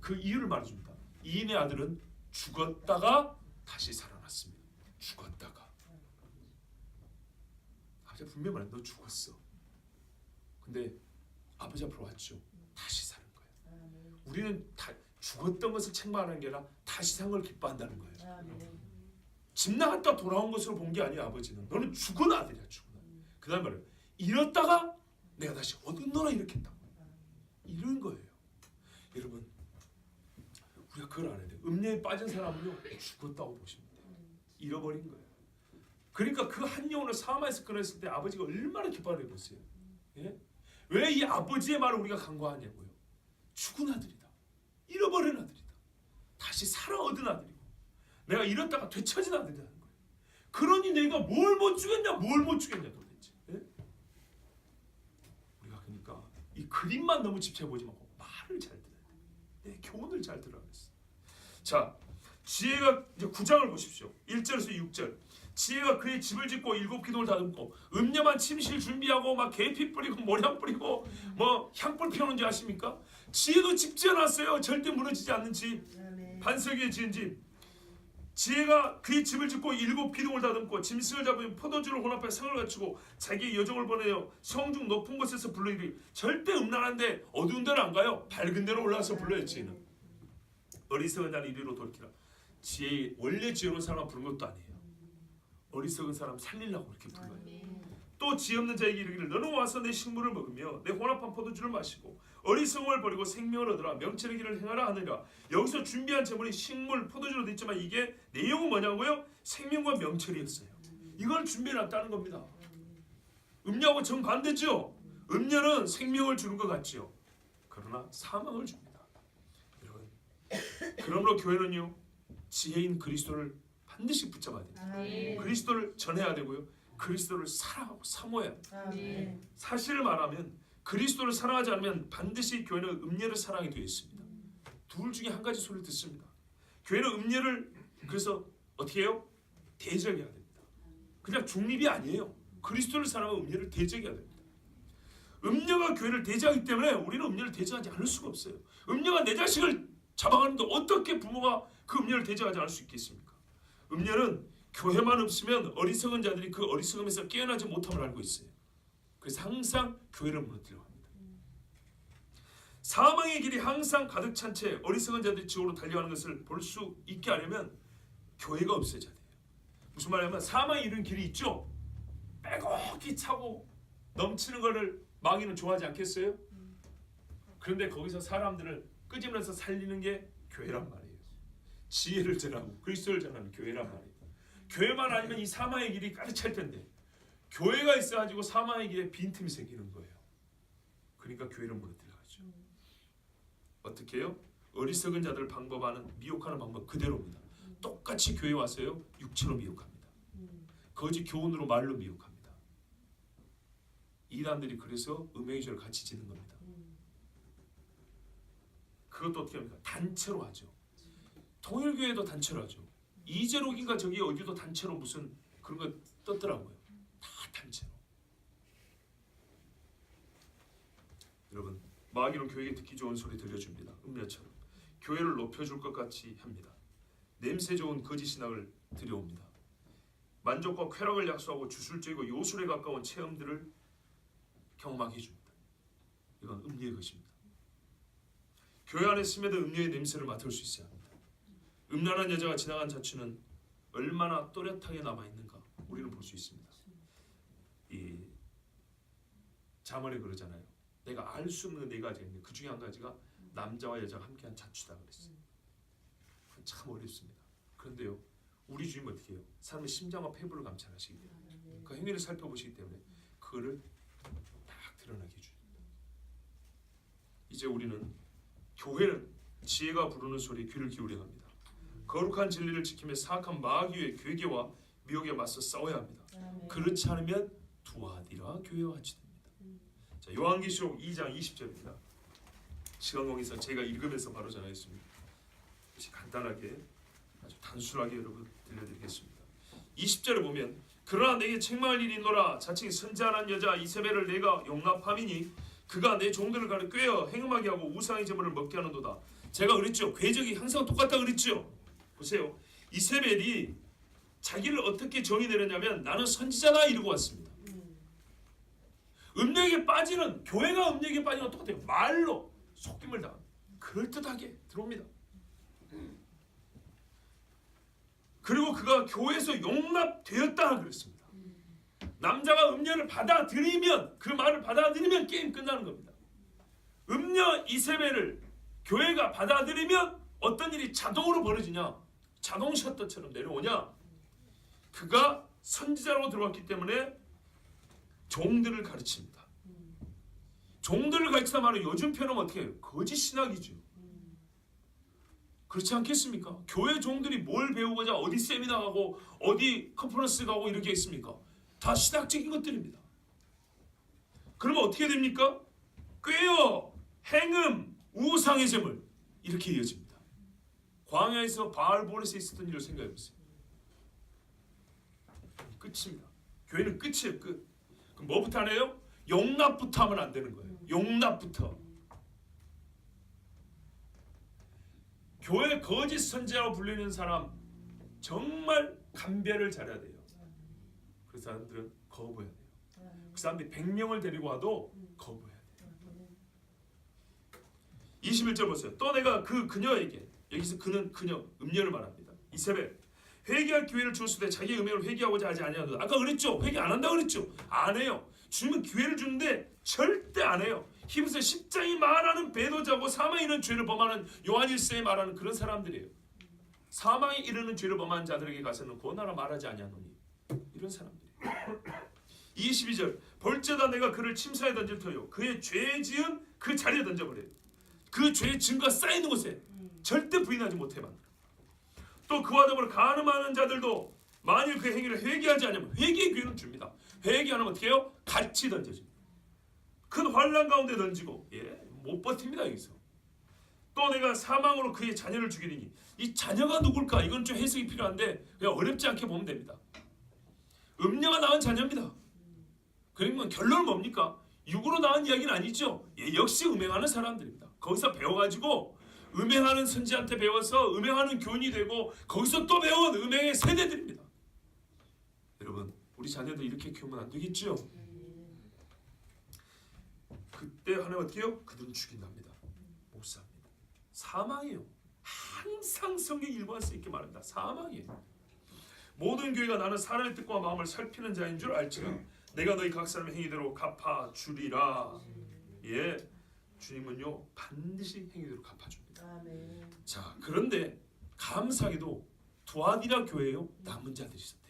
그 이유를 말해줍니다. 이내 아들은 죽었다가 다시 살아났습니다. 죽었다가. 아버지가 분명히 말해, 너 죽었어. 근데 아버지 앞으로 왔죠. 다시 사는 거예요. 우리는 다 죽었던 것을 책망하는 게 아니라 다시 산 걸 기뻐한다는 거예요. 집 나갔다 돌아온 것으로 본 게 아니야. 아버지는 너는 죽은 아들이야. 죽은 아들. 그 다음 말은 잃었다가 내가 다시 얻었노라 이렇게 했다고. 이런 거예요. 여러분 우리가 그걸 알아야 돼요. 음녀에 빠진 사람은요 죽었다고 보시면 돼요. 잃어버린 거예요. 그러니까 그 한 영혼을 사마에서 꺼냈을 때 아버지가 얼마나 기뻐하려 보세요. 예? 왜 이 아버지의 말을 우리가 간과하냐고요. 죽은 아들이다. 잃어버린 아들이다. 다시 살아 얻은 아들이고 내가 잃었다가 되찾은 아들이라는 거예요. 그러니 내가 뭘 못 주겠냐, 뭘 못 주겠냐 도대체. 예? 우리가 그러니까 이 그림만 너무 집착해보지 말고 말을 잘 들어야 돼. 내 교훈을 잘 들어야 겠어. 자, 지혜가 이제 9장을 보십시오. 1절에서 6절. 지혜가 그의 집을 짓고 7 기둥을 다듬고 음녀만 침실 준비하고 막 계피 뿌리고 모량 뿌리고 뭐 향불 피우는 줄 아십니까? 지혜도 집 지어놨어요. 절대 무너지지 않는 집. 반석에 지은 집. 지혜가 그의 집을 짓고 7 기둥을 다듬고 짐승을 잡으며 포도주를 혼합해 성을 갖추고 자기의 여종을 보내어 성중 높은 곳에서 불러이르기. 절대 음란한데 어두운 데로 안 가요. 밝은 데로 올라와서 불러요. 지혜는. 어리석은 자는 이리로 돌이키라. 지혜 원래 지혜로운 사람만 부른 것도 아니에요. 어리석은 사람 살리려고 이렇게 불러요. 또 지혜 없는 자에게 이르기를 너는 와서 내 식물을 먹으며 내 혼합한 포도주를 마시고 어리석음을 버리고 생명을 얻으라. 명철의 길을 행하라 하느니라. 여기서 준비한 제물이 식물 포도주로 됐지만 이게 내용은 뭐냐고요? 생명과 명철이었어요. 이걸 준비해놨다는 겁니다. 음녀하고 정반대죠. 음녀는 생명을 주는 것 같죠. 그러나 사망을 줍니다. 여러분, 그러므로 교회는요 지혜인 그리스도를 반드시 붙잡아야 됩니다. 그리스도를 전해야 되고요. 그리스도를 사랑하고 사모해야 합니다. 사실을 말하면 그리스도를 사랑하지 않으면 반드시 교회는 음녀를 사랑하게 되어 있습니다. 둘 중에 한 가지 소리를 듣습니다. 교회는 음녀를 그래서 어떻게 해요? 대적해야 됩니다. 그냥 중립이 아니에요. 그리스도를 사랑하면 음녀를 대적해야 됩니다. 음녀가 교회를 대적하기 때문에 우리는 음녀를 대적하지 않을 수가 없어요. 음녀가 내 자식을 잡아가는데 어떻게 부모가 그 음녀를 대적하지 않을 수 있겠습니까? 음녀는 교회만 없으면 어리석은 자들이 그 어리석음에서 깨어나지 못함을 알고 있어요. 그래서 항상 교회를 무너뜨리려고 합니다. 사망의 길이 항상 가득 찬 채 어리석은 자들이 지옥으로 달려가는 것을 볼 수 있게 하려면 교회가 없어져야 돼요. 무슨 말이냐면 사망이 이른 길이 있죠. 빼곡히 차고 넘치는 것을 마귀는 좋아하지 않겠어요? 그런데 거기서 사람들을 끄집어내서 살리는 게 교회란 말이에요. 지혜를 전하고 그리스도를 전하는 교회란 말이에요. 교회만 아니면 이 사망의 길이 가득 찰 텐데 교회가 있어가지고 사망의 길에 빈틈이 생기는 거예요. 그러니까 교회를 무너뜨려가죠. 어떻게 해요? 어리석은 자들 방법하는 미혹하는 방법 그대로입니다. 똑같이 교회 와서요 육체로 미혹합니다. 거짓 교훈으로 말로 미혹합니다. 이단들이 그래서 음행의 죄를 같이 짓는 겁니다. 그것도 어떻게 합니까? 단체로 하죠. 통일교회도 단체로 하죠. 이재록인가 저기 어디도 단체로 무슨 그런 거 떴더라고요. 다 단체로. 여러분 마귀는 교회에 듣기 좋은 소리 들려줍니다. 음료처럼 교회를 높여줄 것 같이 합니다. 냄새 좋은 거짓 신학을 들여옵니다. 만족과 쾌락을 약속하고 주술적이고 요술에 가까운 체험들을 경험하게 해줍니다. 이건 음료의 것입니다. 교회 안에 스며든 음료의 냄새를 맡을 수 있어야 합니다. 음란한 여자가 지나간 자취는 얼마나 또렷하게 남아있는가 우리는 볼 수 있습니다. 이 잠언에 그러잖아요. 내가 알 수 없는 네 가지가 있는데 그 중에 한 가지가 남자와 여자가 함께한 자취다 그랬어요. 그건 참 어렵습니다. 그런데요 우리 주님 어떻게 해요? 사람의 심장과 폐부를 감찰하시기 때문에 그 행위를 살펴보시기 때문에 그거를 딱 드러나게 해줍니다. 이제 우리는 교회는 지혜가 부르는 소리에 귀를 기울여야 합니다. 거룩한 진리를 지키며 사악한 마귀의 괴계와 미혹에 맞서 싸워야 합니다. 그렇지 않으면 두아디라 교회와 같이 됩니다. 자, 요한계시록 2장 20절입니다. 시간 관계상 제가 읽으면서 바로 전하겠습니다. 간단하게 아주 단순하게 여러분 들려드리겠습니다. 20절에 보면 그러나 내게 책망할 일이 있노라 자칭 선지자란 여자 이세벨을 내가 용납함이니 그가 내 종들을 가려 꿰어 행음하게 하고 우상의 제물을 먹게 하는도다. 제가 그랬죠. 궤적이 항상 똑같다 그랬죠. 보세요. 이세벨이 자기를 어떻게 정의 내렸냐면 나는 선지자다 이러고 왔습니다. 음력에 빠지는 교회가 음력에 빠지는 건 똑같아요. 말로 속임을 당합니다. 그럴듯하게 들어옵니다. 그리고 그가 교회에서 용납되었다 그랬습니다. 남자가 음녀를 받아들이면 그 말을 받아들이면 게임 끝나는 겁니다. 음녀 이세벨을 교회가 받아들이면 어떤 일이 자동으로 벌어지냐? 자동 셔터처럼 내려오냐? 그가 선지자로 들어왔기 때문에 종들을 가르칩니다. 종들을 가르치다 말은 요즘 표현은 어떻게 해요? 거짓 신학이죠. 그렇지 않겠습니까? 교회 종들이 뭘 배우고자 어디 세미나 가고 어디 컨퍼런스 가고 이렇게 있습니까? 다 신학적인 것들입니다. 그러면 어떻게 됩니까? 꾀어, 행음, 우상의 제물 이렇게 이어집니다. 광야에서 바알볼에서 있었던 일을 생각해보세요. 끝입니다. 교회는 끝이에요. 끝. 그럼 뭐부터 안 해요? 용납부터 하면 안 되는 거예요. 용납부터. 교회 거짓 선지자로 불리는 사람 정말 감별을 잘해야 돼요. 그 사람들은 거부해야 돼요. 그 사람들이 100명을 데리고 와도 거부해야 돼요. 21절 보세요. 또 내가 그 그녀에게 여기서 그는 그녀 음녀를 말합니다. 이세벨 회개할 기회를 주었을 때 자기의 음행을 회개하고자 하지 아니하노라. 아까 그랬죠. 회개 안 한다고 그랬죠. 안 해요. 주님은 기회를 주는데 절대 안 해요. 히브리서 10장이 말하는 배도자고 사망에 이르는 죄를 범하는 요한 1세에 말하는 그런 사람들이에요. 사망에 이르는 죄를 범한 자들에게 가서는 구원하라 말하지 아니하노니 이런 사람들이에요. 22절 볼지어다 내가 그를 침사에 던질 터요 그의 죄 지은 그 자리에 던져버려요. 그 죄의 증거가 쌓이는 곳에 절대 부인하지 못해 만들어. 또 그와 더불어 간음하는 자들도 만일 그 행위를 회개하지 않으면 회개의 기회는 줍니다. 회개 안 하면 어떻게 해요? 같이 던져집니다. 큰 환난 가운데 던지고 못 버팁니다. 여기서 또 내가 사망으로 그의 자녀를 죽이리니 이 자녀가 누굴까? 이건 좀 해석이 필요한데 그냥 어렵지 않게 보면 됩니다. 음녀가 낳은 자녀입니다. 그러면 결론은 뭡니까? 육으로 낳은 이야기는 아니죠. 역시 음행하는 사람들입니다. 거기서 배워가지고 음행하는 선지한테 배워서 음행하는 교훈이 되고 거기서 또 배운 음행의 세대들입니다. 여러분 우리 자녀들 이렇게 키우면 안 되겠죠? 그때 하나님 어떻게 해요? 그들은 죽인답니다. 못 삽니다. 사망이에요. 항상 성경 일관성 있게 말합니다. 사망이에요. 모든 교회가 나는 사람의 뜻과 마음을 살피는 자인 줄 알지만 내가 너희 각 사람의 행위대로 갚아주리라. 주님은요 반드시 행위대로 갚아줍니다. 아멘. 자 그런데 감사하게도 두아디라 교회에요 남은 자들이 있었대요.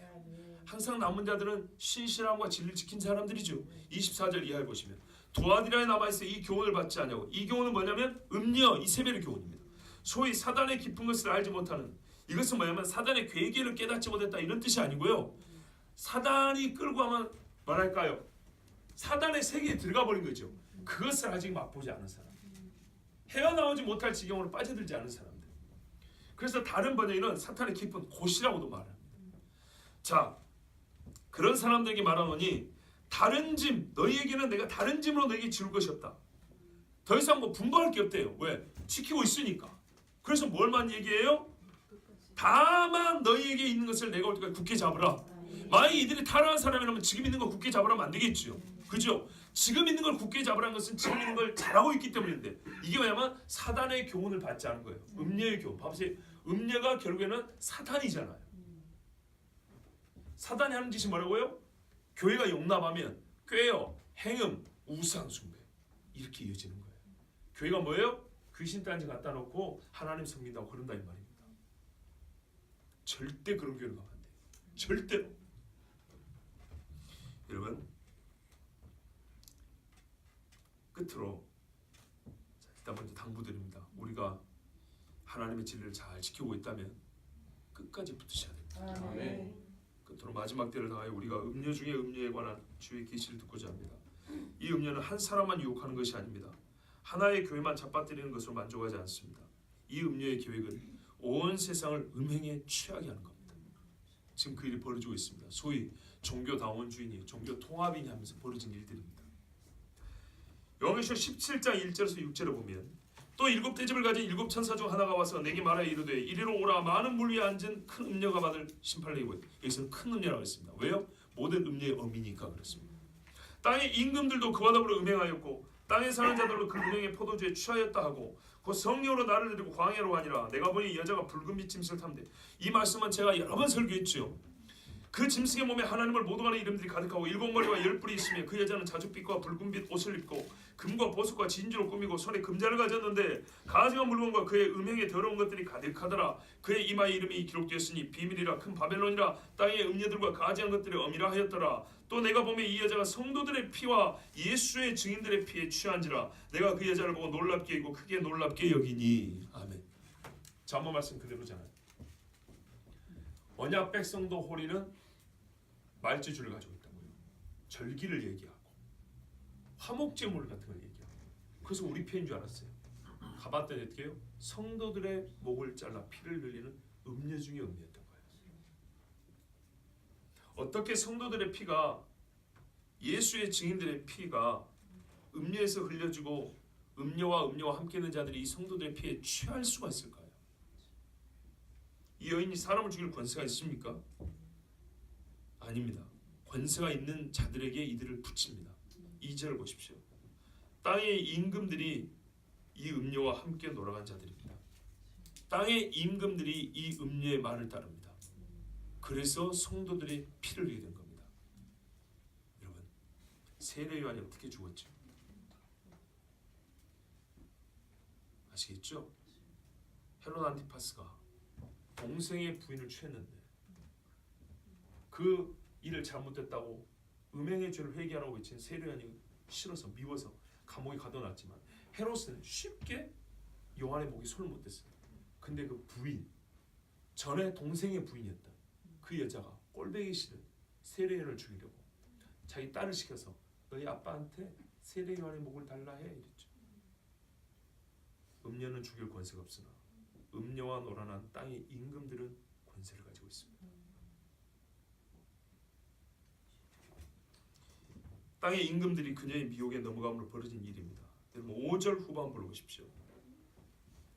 항상 남은 자들은 신실함과 진리를 지킨 사람들이죠. 24절 이하에 보시면 두아디라에 남아있어 이 교훈을 받지 않냐고. 이 교훈은 뭐냐면 음녀 이세벨의 교훈입니다. 소위 사단의 깊은 것을 알지 못하는, 이것은 뭐냐면 사단의 괴계를 깨닫지 못했다 이런 뜻이 아니고요. 사단이 끌고 가면 뭐랄까요? 사단의 세계에 들어가 버린 거죠. 그것을 아직 맛보지 않은 사람, 헤어나오지 못할 지경으로 빠져들지 않은 사람들. 그래서 다른 번역에는 사탄의 깊은 곳이라고도 말합니다. 자, 그런 사람들에게 말하노니 다른 짐, 너희에게는 내가 다른 짐으로 너희에게 지울 것이 없다. 더 이상 뭐 분부할 게 없대요. 왜? 지키고 있으니까. 그래서 뭘만 얘기해요? 다만 너희에게 있는 것을 내가 올 때까지 굳게 잡으라. 만약 이들이 타락한 사람이라면 지금 있는 걸 굳게 잡으라면 안 되겠죠. 그죠? 지금 있는 걸 굳게 잡으라는 것은 지금 있는 걸 잘하고 있기 때문인데, 이게 뭐냐면 사단의 교훈을 받지 않은 거예요. 음녀의 교훈. 봐보세요. 음녀가 결국에는 사탄이잖아요. 사단이 하는 짓이 뭐라고요? 교회가 용납하면 꾀어, 행음, 우상 숭배 이렇게 이어지는 거예요. 교회가 뭐예요? 귀신 딴지 갖다 놓고 하나님 섬긴다고 그런다 이 말입니다. 절대 그런 교회를 가면 안 돼요. 절대로. 여러분, 끝으로 일단 먼저 당부드립니다. 우리가 하나님의 진리를 잘 지키고 있다면 끝까지 붙으셔야 됩니다. 아멘. 끝으로 마지막 때를 다하여 우리가 음녀 중에 음녀에 관한 주의 계시를 듣고자 합니다. 이 음녀는 한 사람만 유혹하는 것이 아닙니다. 하나의 교회만 잡아뜨리는 것으로 만족하지 않습니다. 이 음녀의 계획은 온 세상을 음행에 취하게 하는 겁니다. 지금 그 일이 벌어지고 있습니다. 소위 종교 다원주의니 종교 통합이니 하면서 벌어진 일들입니다. 요한계시록 17장 1절에서 6절을 보면 또 일곱 대접을 가진 일곱 천사 중 하나가 와서 내게 말하여 이르되 이리로 오라. 많은 물 위에 앉은 큰 음녀가 받을 심판을 이고, 여기서는 큰 음녀라고 했습니다. 왜요? 모든 음녀의 어미니까 그렇습니다. 땅의 임금들도 그와 더불어 음행하였고 땅에 사는 자들도 그 음행의 포도주에 취하였다 하고 곧 성령으로 나를 데리고 광야로 가니라. 내가 보니 여자가 붉은 빛 짐승을 탐되. 이 말씀은 제가 여러 번 설교했죠. 그 짐승의 몸에 하나님을 모독하는 이름들이 가득하고 일곱 머리와 열 뿔이 있으며 그 여자는 자줏빛과 붉은빛 옷을 입고 금과 보석과 진주로 꾸미고 손에 금잔을 가졌는데 가증한 물건과 그의 음행에 더러운 것들이 가득하더라. 그의 이마에 이름이 기록되었으니 비밀이라 큰 바벨론이라 땅의 음녀들과 가증한 것들의 어미라 하였더라. 또 내가 보면 이 여자가 성도들의 피와 예수의 증인들의 피에 취한지라. 내가 그 여자를 보고 놀랍게 여기고 크게 놀랍게 여기니. 아멘. 잠언 말씀 그대로잖아요. 언약 백성도 호리는 말재주를 가지고 있다고요. 절기를 얘기하고 화목제물 같은 걸 얘기하고. 그래서 우리 편인 줄 알았어요. 가봤더니 어떻게 해요? 성도들의 목을 잘라 피를 흘리는 음녀 중에 음녀였던 거예요. 어떻게 성도들의 피가, 예수의 증인들의 피가 음녀에서 흘려지고 음녀와 함께 있는 자들이 이 성도들의 피에 취할 수가 있을까요? 이 여인이 사람을 죽일 권세가 있습니까? 아닙니다. 권세가 있는 자들에게 이들을 붙입니다. 2절을 보십시오. 땅의 임금들이 이 음녀와 함께 놀아간 자들입니다. 땅의 임금들이 이 음녀의 말을 따릅니다. 그래서 성도들이 피를 흘리게 된 겁니다. 여러분, 세례 요한이 어떻게 죽었죠? 아시겠죠? 헤롯 안티파스가 동생의 부인을 취했는데 그 일을 잘못했다고 음행의 죄를 회개하라고 외친 세례 요한이 싫어서 미워서 감옥에 가둬놨지만 헤롯은 쉽게 요한의 목에 손을 못 댔어요. 근데 그 부인, 전에 동생의 부인이었던 그 여자가 꼴배기 싫은 세례 요한을 죽이려고 자기 딸을 시켜서 너희 아빠한테 세례 요한의 목을 달라 해 이랬죠. 음녀는 죽일 권세가 없으나 음녀와 노란한 땅의 임금들은 권세를 가지고 있습니다. 땅의 임금들이 그녀의 미혹에 넘어감으로 벌어진 일입니다. 여러분 5절 후반부를 보십시오.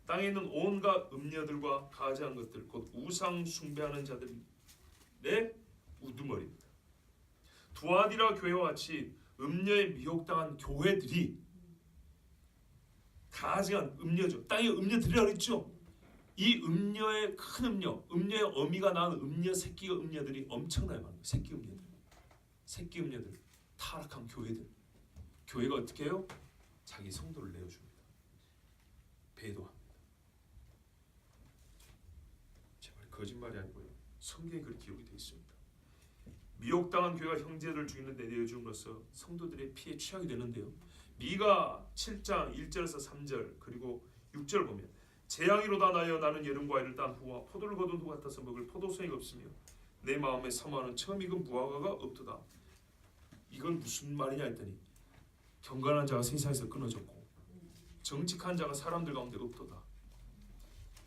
땅에 있는 온갖 음녀들과 가증한 것들 곧 우상 숭배하는 자들의 우두머리입니다. 두아디라 교회와 같이 음녀에 미혹당한 교회들이 가증한 음녀죠. 땅의 음녀들이라고 했죠. 이 음녀의 큰 음녀의 어미가 낳은 음녀 새끼 음녀들이 엄청나게 많아요. 새끼 음녀들, 타락한 교회들. 교회가 어떻게 해요? 자기 성도를 내어줍니다. 배도합니다. 제발 거짓말이 아니고요. 성경에 그렇게 기록이 되어 있습니다. 미혹당한 교회가 형제들을 죽이는데 내어줌으로써 성도들의 피에 취하게 되는데요. 미가 7장 1절에서 3절 그리고 6절 보면 재앙이로다 나여 나는 여름과 이를 딴 후와 포도를 거둔 후 같아서 먹을 포도송이가 없으며 내 마음에 사모하는 처음 익은 무화과가 없도다. 이건 무슨 말이냐 했더니 경건한 자가 세상에서 끊어졌고 정직한 자가 사람들 가운데 없도다.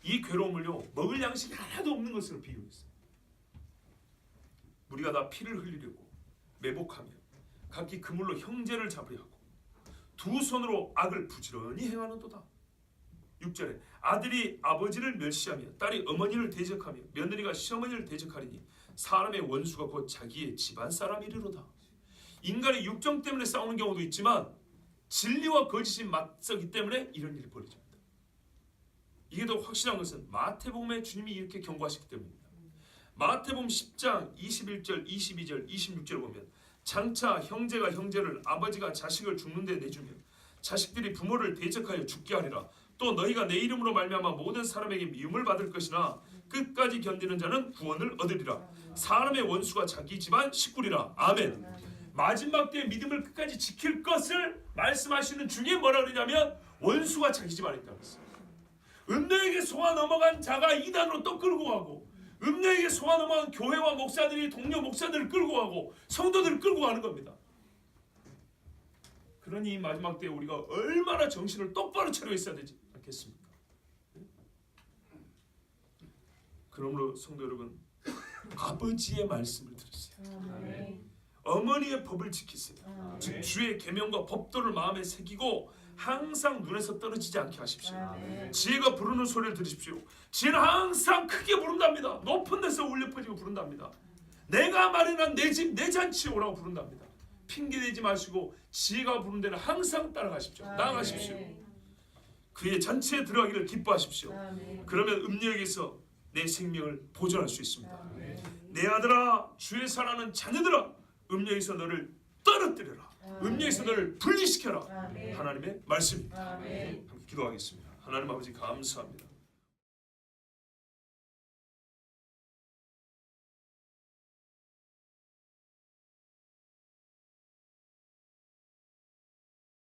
이 괴로움을요 먹을 양식이 하나도 없는 것으로 비유했어요. 우리가 다 피를 흘리려고 매복하며 각기 그물로 형제를 잡으려 하고 두 손으로 악을 부지런히 행하는도다. 6절에 아들이 아버지를 멸시하며 딸이 어머니를 대적하며 며느리가 시어머니를 대적하리니 사람의 원수가 곧 자기의 집안 사람이리로다. 인간의 육정 때문에 싸우는 경우도 있지만 진리와 거짓이 맞서기 때문에 이런 일이 벌어집니다. 이게 더 확실한 것은 마태복음에 주님이 이렇게 경고하셨기 때문입니다. 마태복음 10장 21절, 22절, 26절 보면 장차 형제가 형제를 아버지가 자식을 죽는 데 내주며 자식들이 부모를 대적하여 죽게 하리라. 또 너희가 내 이름으로 말미암아 모든 사람에게 미움을 받을 것이나 끝까지 견디는 자는 구원을 얻으리라. 사람의 원수가 자기 집안 식구리라. 아멘. 마지막 때의 믿음을 끝까지 지킬 것을 말씀하시는 중에 뭐라 그러냐면 원수가 자기 집안에 있다고 했어요. 음녀에게 속아 넘어간 자가 이단으로 또 끌고 가고 음녀에게 속아 넘어간 교회와 목사들이 동료 목사들을 끌고 가고 성도들을 끌고 가는 겁니다. 그러니 마지막 때에 우리가 얼마나 정신을 똑바로 차려 있어야 되지 않겠습니까? 그러므로 성도 여러분, 아버지의 말씀을 들으세요. 어머니의 법을 지키세요. 즉 주의 계명과 법도를 마음에 새기고 항상 눈에서 떨어지지 않게 하십시오. 지혜가 부르는 소리를 들으십시오. 지혜는 항상 크게 부른답니다. 높은 데서 울려 퍼지고 부른답니다. 내가 마련한 내 집 내 잔치에 오라고 부른답니다. 핑계대지 마시고 지혜가 부르는 데는 항상 따라가십시오. 나아가십시오. 그의 잔치에 들어가기를 기뻐하십시오. 그러면 음녀에게서 내 생명을 보존할 수 있습니다. 내 아들아, 주의 사랑하는 자녀들아, 음녀에서 너를 떨어뜨려라. 음녀에서 너를 분리시켜라. 하나님의 말씀입니다. 함께 기도하겠습니다. 하나님 아버지 감사합니다.